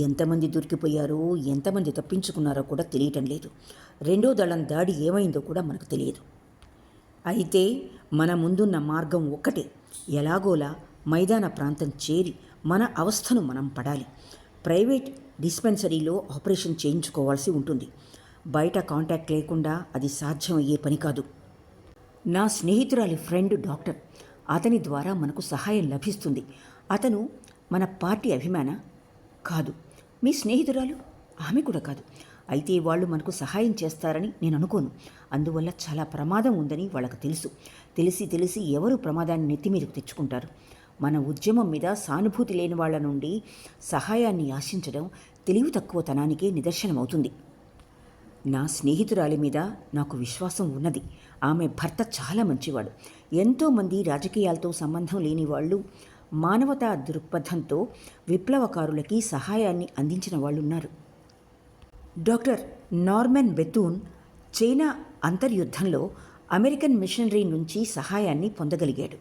ఎంతమంది దొరికిపోయారో, ఎంతమంది తప్పించుకున్నారో కూడా తెలియటం లేదు. 2వ దళం దాడి ఏమైందో కూడా మనకు తెలియదు. అయితే మన ముందున్న మార్గం ఒక్కటే. ఎలాగోలా మైదాన ప్రాంతం చేరి మన అవస్థను మనం పడాలి. ప్రైవేట్ డిస్పెన్సరీలో ఆపరేషన్ చేయించుకోవాల్సి ఉంటుంది. బయట కాంటాక్ట్ లేకుండా అది సాధ్యమయ్యే పని కాదు. నా స్నేహితురాలి ఫ్రెండ్ డాక్టర్. అతని ద్వారా మనకు సహాయం లభిస్తుంది. అతను మన పార్టీ అభిమాన కాదు. మీ స్నేహితురాలు ఆమె కూడా కాదు. అయితే వాళ్ళు మనకు సహాయం చేస్తారని నేను అనుకోను. అందువల్ల చాలా ప్రమాదం ఉందని వాళ్ళకు తెలుసు. తెలిసి ఎవరు ప్రమాదాన్ని నెత్తిమీదకు తెచ్చుకుంటారు? మన ఉద్యమం మీద సానుభూతి లేని వాళ్ళ నుండి సహాయాన్ని ఆశించడం తెలివి తక్కువతనానికే నిదర్శనమవుతుంది. నా స్నేహితురాలి మీద నాకు విశ్వాసం ఉన్నది. ఆమె భర్త చాలా మంచివాడు. ఎంతోమంది రాజకీయాలతో సంబంధం లేని వాళ్ళు మానవతా దృక్పథంతో విప్లవకారులకి సహాయాన్ని అందించిన వాళ్ళున్నారు. డాక్టర్ నార్మన్ బెతూన్ చైనా అంతర్యుద్ధంలో అమెరికన్ మిషనరీ నుంచి సహాయాన్ని పొందగలిగాడు.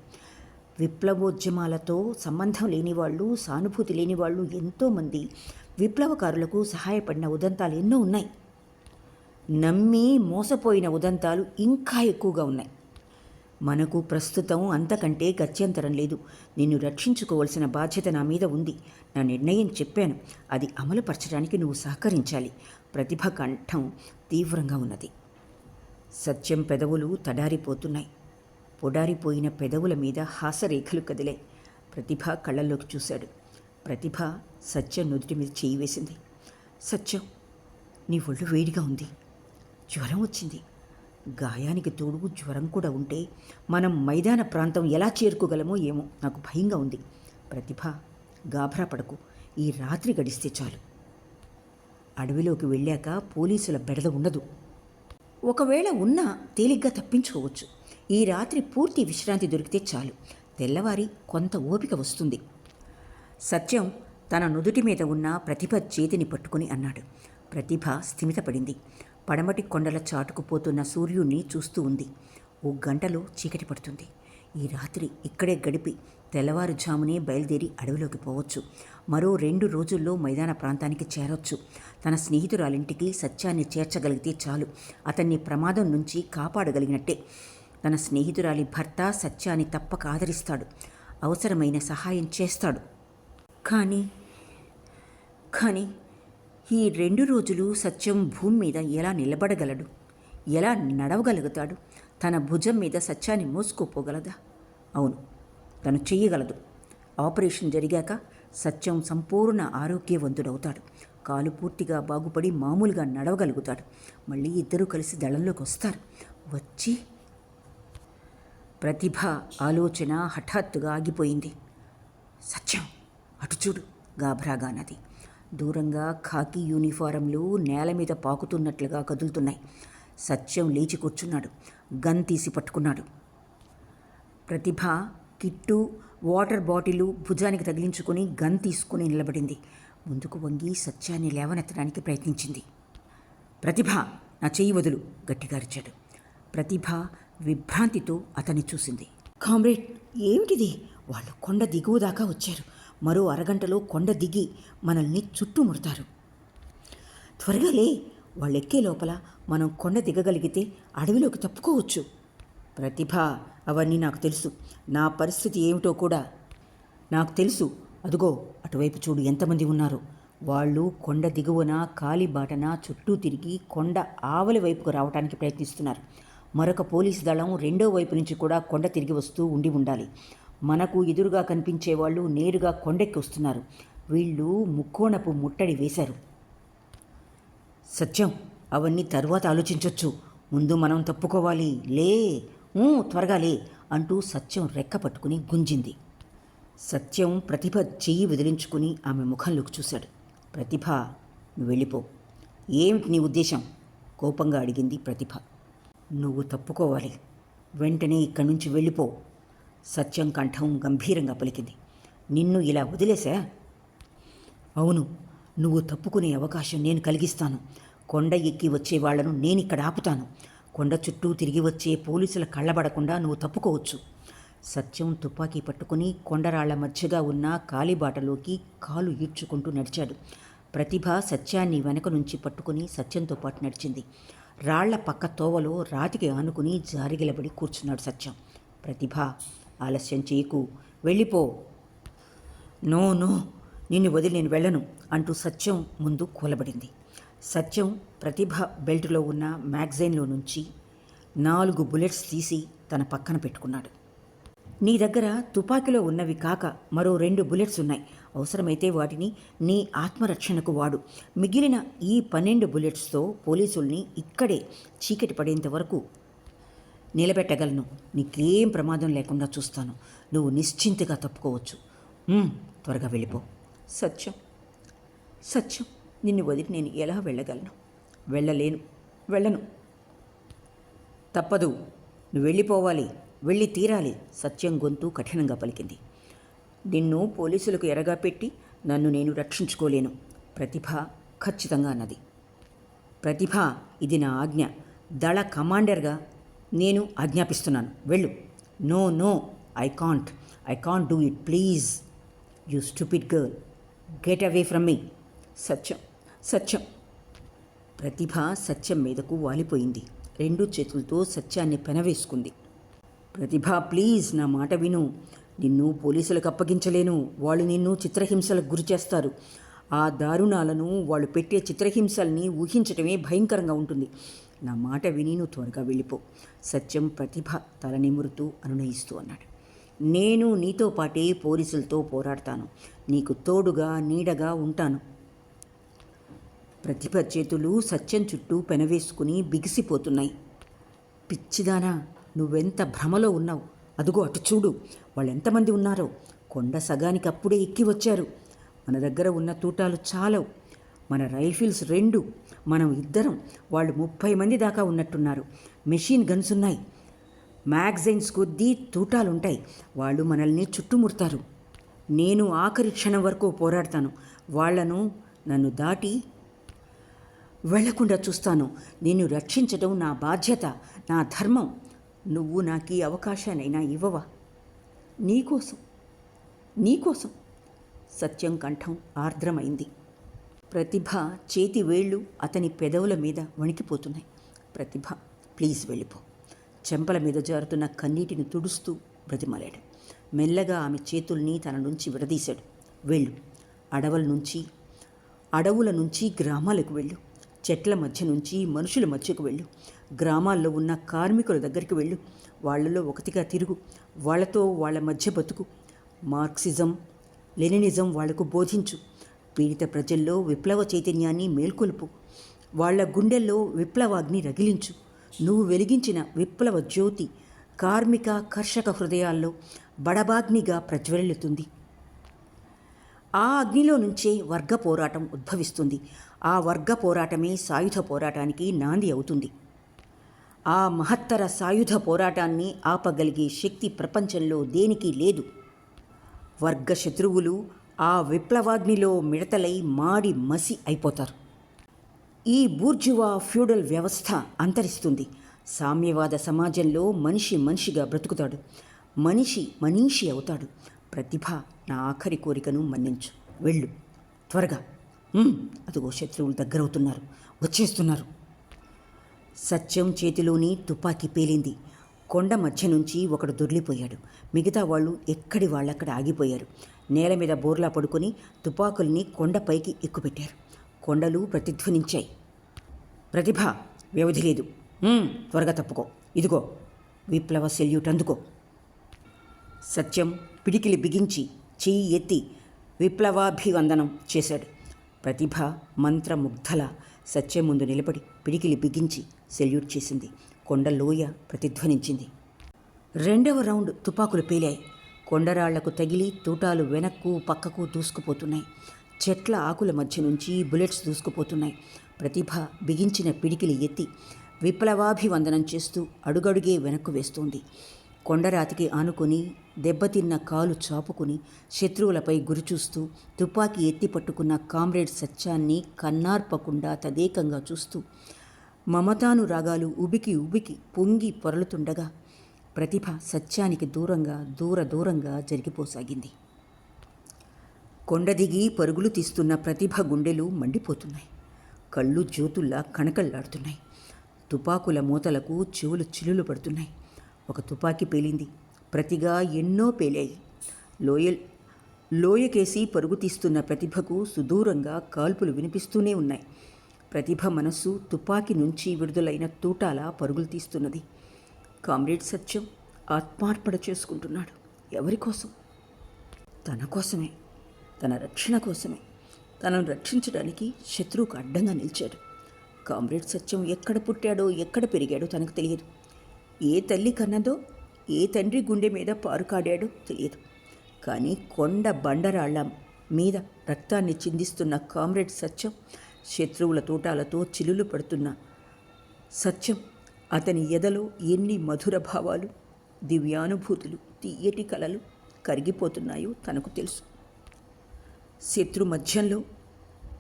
విప్లవోద్యమాలతో సంబంధం లేనివాళ్ళు, సానుభూతి లేనివాళ్ళు ఎంతోమంది విప్లవకారులకు సహాయపడిన ఉదంతాలు ఎన్నో ఉన్నాయి. నమ్మి మోసపోయిన ఉదంతాలు ఇంకా ఎక్కువగా ఉన్నాయి. మనకు ప్రస్తుతం అంతకంటే గత్యంతరం లేదు. నిన్ను రక్షించుకోవాల్సిన బాధ్యత నా మీద ఉంది. నా నిర్ణయం చెప్పాను. అది అమలుపరచడానికి నువ్వు సహకరించాలి. ప్రతిభ కంఠం తీవ్రంగా ఉన్నది. సత్యం పెదవులు తడారిపోతున్నాయి. పొడారిపోయిన పెదవుల మీద హాసరేఖలు కదిలాయి. ప్రతిభ కళ్ళల్లోకి చూశాడు. ప్రతిభ సత్యం నుదుటి మీద చేయి వేసింది. సత్యం, నీ ఒళ్ళు వేడిగా ఉంది. జ్వరం వచ్చింది. గాయానికి తోడు జ్వరం కూడా ఉంటే మనం మైదాన ప్రాంతం ఎలా చేరుకోగలమో ఏమో నాకు భయంగా ఉంది. ప్రతిభ, గాభరా పడకు. ఈ రాత్రి గడిస్తే చాలు. అడవిలోకి వెళ్ళాక పోలీసుల బెడద ఉండదు. ఒకవేళ ఉన్నా తేలిగ్గా తప్పించుకోవచ్చు. ఈ రాత్రి పూర్తి విశ్రాంతి దొరికితే చాలు. తెల్లవారి కొంత ఓపిక వస్తుంది. సత్యం తన నుదుటి మీద ఉన్న ప్రతిభ చేతిని పట్టుకుని అన్నాడు. ప్రతిభ స్థిమితపడింది. పడమటి కొండల చాటుకుపోతున్న సూర్యుణ్ణి చూస్తూ ఉంది. 1 గంటలో చీకటి పడుతుంది. ఈ రాత్రి ఇక్కడే గడిపి తెల్లవారుజామునే బయలుదేరి అడవిలోకి పోవచ్చు. మరో 2 రోజుల్లో మైదాన ప్రాంతానికి చేరొచ్చు. తన స్నేహితురాలింటికి సత్యాన్ని చేర్చగలిగితే చాలు. అతన్ని ప్రమాదం నుంచి కాపాడగలిగినట్టే. తన స్నేహితురాలి భర్త సత్యాన్ని తప్పక ఆదరిస్తాడు. అవసరమైన సహాయం చేస్తాడు. కానీ ఈ 2 రోజులు సత్యం భూమి మీద ఎలా నిలబడగలడు? ఎలా నడవగలుగుతాడు? తన భుజం మీద సత్యాన్ని మోసుకోపోగలదా? అవును, తను చెయ్యగలదు. ఆపరేషన్ జరిగాక సత్యం సంపూర్ణ ఆరోగ్యవంతుడవుతాడు. కాలు పూర్తిగా బాగుపడి మామూలుగా నడవగలుగుతాడు. మళ్ళీ ఇద్దరూ కలిసి దళంలోకి వస్తారు. వచ్చి ప్రతిభ ఆలోచన హఠాత్తుగా ఆగిపోయింది. సత్యం, అటు చూడు, గాభరాగా అన్నది. దూరంగా ఖాకీ యూనిఫారంలు నేల మీద పాకుతున్నట్లుగా కదులుతున్నాయి. సత్యం లేచి కూర్చున్నాడు. గన్ తీసి పట్టుకున్నాడు. ప్రతిభ కిట్టు, వాటర్ బాటిలు భుజానికి తగిలించుకొని గన్ తీసుకుని నిలబడింది. ముందుకు వంగి సత్యాన్ని లేవనెత్తడానికి ప్రయత్నించింది. ప్రతిభ, నా చెయ్యి వదులు, గట్టిగా అరిచాడు. ప్రతిభ విభ్రాంతితో అతన్ని చూసింది. కామ్రేడ్, ఏమిటిది? వాళ్ళు కొండ దిగువ దాకా వచ్చారు. మరో అరగంటలో కొండ దిగి మనల్ని చుట్టుముడతారు. త్వరగా లే. వాళ్ళెక్కే లోపల మనం కొండ దిగగలిగితే అడవిలోకి తప్పుకోవచ్చు. ప్రతిభ, అవన్నీ నాకు తెలుసు. నా పరిస్థితి ఏమిటో కూడా నాకు తెలుసు. అదుగో అటువైపు చూడు, ఎంతమంది ఉన్నారో. వాళ్ళు కొండ దిగువన కాలిబాటన చుట్టూ తిరిగి కొండ ఆవలి వైపుకు రావడానికి ప్రయత్నిస్తున్నారు. మరొక పోలీసు దళం 2వ వైపు నుంచి కూడా కొండ తిరిగి వస్తూ ఉండాలి. మనకు ఎదురుగా కనిపించే వాళ్ళు నేరుగా కొండెక్కి వస్తున్నారు. వీళ్ళు ముక్కోణపు ముట్టడి వేశారు. సత్యం, అవన్నీ తరువాత ఆలోచించవచ్చు. ముందు మనం తప్పుకోవాలి. లే, త్వరగా లే అంటూ సత్యం రెక్క పట్టుకుని గుంజింది. సత్యం ప్రతిభ చెయ్యి వదిలించుకుని ఆమె ముఖంలోకి చూశాడు. ప్రతిభ, నువ్వు వెళ్ళిపో. ఏమిటి నీ ఉద్దేశం? కోపంగా అడిగింది ప్రతిభ. నువ్వు తప్పుకోవాలి. వెంటనే ఇక్కడి నుంచి వెళ్ళిపో. సత్యం కంఠం గంభీరంగా పలికింది. నిన్ను ఇలా వదిలేశా? అవును, నువ్వు తప్పుకునే అవకాశం నేను కలిగిస్తాను. కొండ ఎక్కి వచ్చే వాళ్లను నేనిక్కడ ఆపుతాను. కొండ చుట్టూ తిరిగి వచ్చే పోలీసుల కళ్ళబడకుండా నువ్వు తప్పుకోవచ్చు. సత్యం తుపాకీ పట్టుకుని కొండరాళ్ల మధ్యగా ఉన్న కాలిబాటలోకి కాలు ఈడ్చుకుంటూ నడిచాడు. ప్రతిభ సత్యాన్ని వెనక నుంచి పట్టుకుని సత్యంతో పాటు నడిచింది. రాళ్ల పక్క తోవలో రాతికి ఆనుకుని జారిగిలబడి కూర్చున్నాడు సత్యం. ప్రతిభ, ఆలస్యం చేయకు, వెళ్ళిపో. నో, నిన్ను వదిలి నేను వెళ్ళను అంటూ సత్యం ముందు కూలబడింది. సత్యం ప్రతిభ బెల్ట్లో ఉన్న మ్యాగజైన్లో నుంచి 4 బుల్లెట్స్ తీసి తన పక్కన పెట్టుకున్నాడు. నీ దగ్గర తుపాకీలో ఉన్నవి కాక మరో 2 బుల్లెట్స్ ఉన్నాయి. అవసరమైతే వాటిని నీ ఆత్మరక్షణకు వాడు. మిగిలిన ఈ 12 బుల్లెట్స్తో పోలీసుల్ని ఇక్కడే చీకటి పడేంత వరకు నిలబెట్టగలను. నీకేం ప్రమాదం లేకుండా చూస్తాను. నువ్వు నిశ్చింతగా తప్పుకోవచ్చు. త్వరగా వెళ్ళిపో. సత్యం, నిన్ను వదిలి నేను ఎలా వెళ్ళగలను? వెళ్ళను. తప్పదు, నువ్వు వెళ్ళిపోవాలి, వెళ్ళి తీరాలి. సత్యం గొంతు కఠినంగా పలికింది. నిన్ను పోలీసులకు ఎరగా పెట్టి నన్ను నేను రక్షించుకోలేను, ప్రతిభ ఖచ్చితంగా అన్నది. ప్రతిభ, ఇది నా ఆజ్ఞ. దళ కమాండర్గా నేను ఆజ్ఞాపిస్తున్నాను. వెళ్ళు. No, I can't do it. Please, you stupid girl, get away from me. Satyam. Pratibha Satyam మీదకు వాలిపోయింది. 2 చేతులతో సత్యాన్ని పెనవేసుకుంది. ప్రతిభ, ప్లీజ్, నా మాట విను. నిన్ను పోలీసులకు అప్పగించలేను. వాళ్ళు నిన్ను చిత్రహింసలకు గురి చేస్తారు. ఆ దారుణాలను, వాళ్ళు పెట్టే చిత్రహింసల్ని ఊహించటమే భయంకరంగా ఉంటుంది. నా మాట విని నువ్వు త్వరగా వెళ్ళిపో. సత్యం ప్రతిభ తల నిమురుతూ అనునయిస్తూ అన్నాడు. నేను నీతో పాటే పోలీసులతో పోరాడతాను. నీకు తోడుగా నీడగా ఉంటాను. ప్రతిభ చేతులు సత్యం చుట్టూ పెనవేసుకుని బిగిసిపోతున్నాయి. పిచ్చిదానా, నువ్వెంత భ్రమలో ఉన్నావు. అదుగో అటు చూడు, వాళ్ళెంతమంది ఉన్నారో. కొండ సగానికి అప్పుడే ఎక్కి వచ్చారు. మన దగ్గర ఉన్న తూటాలు చాలవు. మన రైఫిల్స్ 2, మనం 2, వాళ్ళు 30 మంది దాకా ఉన్నట్టున్నారు. మెషిన్ గన్స్ ఉన్నాయి. మ్యాగజైన్స్ కొద్దీ తూటాలుంటాయి. వాళ్ళు మనల్ని చుట్టుముడతారు. నేను ఆఖరి క్షణం వరకు పోరాడతాను. నన్ను దాటి వెళ్లకుండా చూస్తాను. నిన్ను రక్షించడం నా బాధ్యత, నా ధర్మం. నువ్వు నాకు ఈ అవకాశానైనా ఇవ్వవా? నీకోసం. సత్యం కంఠం ఆర్ద్రమైంది. ప్రతిభ చేతి వేళ్ళు అతని పెదవుల మీద వణికిపోతున్నాయి. ప్రతిభ, ప్లీజ్ వెళ్ళిపో. చెంపల మీద జారుతున్న కన్నీటిని తుడుస్తూ బ్రతిమాలాడు. మెల్లగా ఆమె చేతుల్ని తన నుంచి విడదీశాడు. వెళ్ళు. అడవుల నుంచి గ్రామాలకు వెళ్ళు. చెట్ల మధ్య నుంచి మనుషుల మధ్యకు వెళ్ళు. గ్రామాల్లో ఉన్న కార్మికుల దగ్గరికి వెళ్ళు. వాళ్లలో ఒకటిగా తిరుగు. వాళ్లతో వాళ్ళ మధ్య బతుకు. మార్క్సిజం, లెనినిజం వాళ్లకు బోధించు. పీడిత ప్రజల్లో విప్లవ చైతన్యాన్ని మేల్కొల్పు. వాళ్ల గుండెల్లో విప్లవాగ్ని రగిలించు. నువ్వు వెలిగించిన విప్లవ జ్యోతి కార్మిక కర్షక హృదయాల్లో బడబాగ్నిగా ప్రజ్వరిల్లుతుంది. ఆ అగ్నిలో నుంచే వర్గ పోరాటం ఉద్భవిస్తుంది. ఆ వర్గ పోరాటమే సాయుధ పోరాటానికి నాంది అవుతుంది. ఆ మహత్తర సాయుధ పోరాటాన్ని ఆపగలిగే శక్తి ప్రపంచంలో దేనికి లేదు. వర్గ శత్రువులు ఆ విప్లవాగ్నిలో మిడతలై మాడి మసి అయిపోతారు. ఈ బూర్జువా ఫ్యూడల్ వ్యవస్థ అంతరిస్తుంది. సామ్యవాద సమాజంలో మనిషిగా బ్రతుకుతాడు. మనీషి అవుతాడు. ప్రతిభ, నా ఆఖరి కోరికను మన్నించు. వెళ్ళు త్వరగా. అదిగో శత్రువులు దగ్గరవుతున్నారు, వచ్చేస్తున్నారు. సత్యం చేతిలోని తుపాకీ పేలింది. కొండ మధ్య నుంచి ఒకడు దొర్లిపోయాడు. మిగతా వాళ్ళు ఎక్కడి వాళ్ళక్కడ ఆగిపోయారు. నేల మీద బోర్లా పడుకొని తుపాకుల్ని కొండపైకి ఎక్కుపెట్టారు. కొండలు ప్రతిధ్వనించాయి. ప్రతిభ, వ్యవధి లేదు. త్వరగా తప్పుకో. ఇదిగో విప్లవ సెల్యూట్ అందుకో. సత్యం పిడికిలి బిగించి చెయ్యి ఎత్తి విప్లవాభివందనం చేశాడు. ప్రతిభ మంత్రముగ్ధల సత్యం ముందు నిలబడి పిడికిలి బిగించి సెల్యూట్ చేసింది. కొండలోయ ప్రతిధ్వనించింది. 2వ రౌండ్ తుపాకులు పేలాయి. కొండరాళ్లకు తగిలి తూటాలు వెనక్కు పక్కకు దూసుకుపోతున్నాయి. చెట్ల ఆకుల మధ్య నుంచి బుల్లెట్స్ దూసుకుపోతున్నాయి. ప్రతిభ బిగించిన పిడికిలి ఎత్తి విప్లవాభివందనం చేస్తూ అడుగడుగే వెనక్కు వేస్తోంది. కొండరాతికి ఆనుకొని దెబ్బతిన్న కాలు చాపుకుని శత్రువులపై గురిచూస్తూ తుపాకీ ఎత్తి పట్టుకున్న కామ్రేడ్ సత్యాన్ని కన్నార్పకుండా తదేకంగా చూస్తూ మమతానురాగాలు ఉబికి పొంగి పొరలుతుండగా ప్రతిభ సత్యానికి దూరంగా జరిగిపోసాగింది. కొండ దిగి పరుగులు తీస్తున్న ప్రతిభ గుండెలు మండిపోతున్నాయి. కళ్ళు జ్యోతుల్లా కణకళ్లాడుతున్నాయి. తుపాకుల మూతలకు చెవులు చిల్లులు పడుతున్నాయి. ఒక తుపాకీ పేలింది. ప్రతిగా ఎన్నో పేలాయి. లోయకేసి పరుగు తీస్తున్న ప్రతిభకు సుదూరంగా కాల్పులు వినిపిస్తూనే ఉన్నాయి. ప్రతిభ మనస్సు తుపాకీ నుంచి విడుదలైన తూటాలా పరుగులు తీస్తున్నది. కామ్రేడ్ సత్యం ఆత్మార్పణ చేసుకుంటున్నాడు. ఎవరి కోసం? తన కోసమే, తన రక్షణ కోసమే. తనను రక్షించడానికి శత్రువుకు అడ్డంగా నిలిచాడు. కామ్రేడ్ సత్యం ఎక్కడ పుట్టాడో ఎక్కడ పెరిగాడో తనకు తెలియదు. ఏ తల్లి కన్నదో ఏ తండ్రి గుండె మీద పారుకాడాడో తెలియదు. కానీ కొండ బండరాళ్ల మీద రక్తాన్ని చిందిస్తున్న కామ్రేడ్ సత్యం, శత్రువుల తూటాలతో చిల్లులు పడుతున్న సత్యం, అతని ఎదలో ఎన్ని మధుర భావాలు, దివ్యానుభూతులు, తీయటి కలలు కరిగిపోతున్నాయో తనకు తెలుసు. శత్రు మధ్యంలో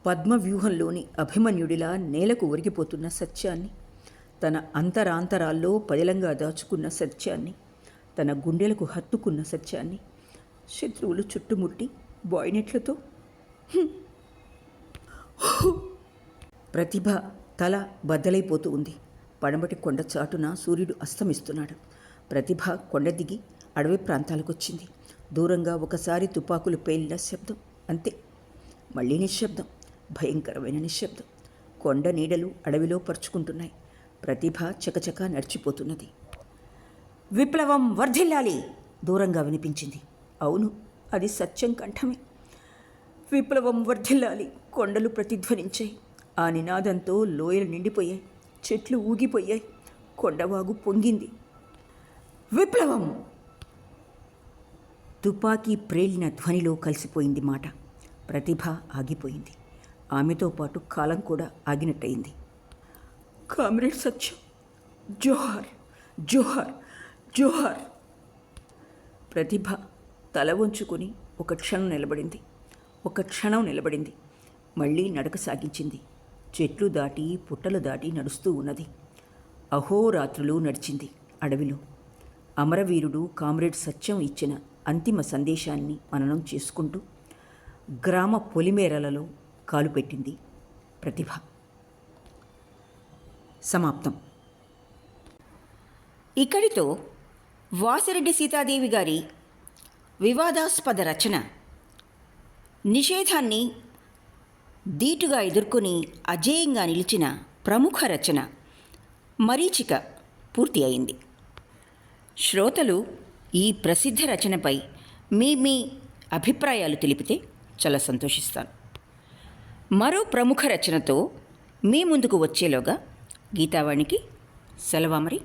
పద్మవ్యూహంలోని అభిమన్యుడిలా నేలకు ఒరిగిపోతున్న సత్యాన్ని, తన అంతరాంతరాల్లో పదిలంగా దాచుకున్న సత్యాన్ని, తన గుండెలకు హత్తుకున్న సత్యాన్ని శత్రువులు చుట్టుముట్టి బాయినెట్లతో ప్రతిభ తల బద్దలైపోతూ ఉంది. పడమటి కొండ చాటున సూర్యుడు అస్తమిస్తున్నాడు. ప్రతిభ కొండ దిగి అడవి ప్రాంతాలకు వచ్చింది. దూరంగా ఒకసారి తుపాకులు పేలిన శబ్దం, అంతే. మళ్ళీ నిశ్శబ్దం, భయంకరమైన నిశ్శబ్దం. కొండ నీడలు అడవిలో పరుచుకుంటున్నాయి. ప్రతిభ చకచకా నడిచిపోతున్నది. విప్లవం వర్ధిల్లాలి దూరంగా వినిపించింది. అవును, అది సత్యం కంఠమే. విప్లవం వర్ధిల్లాలి. కొండలు ప్రతిధ్వనించాయి. ఆ నినాదంతో లోయలు నిండిపోయాయి, చెట్లు ఊగిపోయాయి, కొండవాగు పొంగింది. విప్లవం! తుపాకీ ప్రేలిన ధ్వనిలో కలిసిపోయింది మాట. ప్రతిభ ఆగిపోయింది. ఆమెతో పాటు కాలం కూడా ఆగినట్టయింది. కామ్రేడ్ సత్యం, జోహార్, జోహార్, జోహార్. ప్రతిభ తల వంచుకొని ఒక క్షణం నిలబడింది. మళ్ళీ నడక సాగించింది. చెట్లు దాటి పుట్టలు దాటి నడుస్తూ ఉన్నది. అహోరాత్రులు నడిచింది అడవిలో. అమరవీరుడు కామ్రేడ్ సత్యం ఇచ్చిన అంతిమ సందేశాన్ని మననం చేసుకుంటూ గ్రామ పొలిమేరలలో కాలుపెట్టింది ప్రతిభ. సమాప్తం. ఇక్కడితో వాసిరెడ్డి సీతాదేవి గారి వివాదాస్పద రచన నిషేధాన్ని ధీటుగా ఎదుర్కొని అజేయంగా నిలిచిన ప్రముఖ రచన మరీచిక పూర్తి అయింది. శ్రోతలు ఈ ప్రసిద్ధ రచనపై మీ అభిప్రాయాలు తెలిపితే చాలా సంతోషిస్తాను. మరో ప్రముఖ రచనతో మీ ముందుకు వచ్చేలోగా గీతావాణికి సెలవు మరి.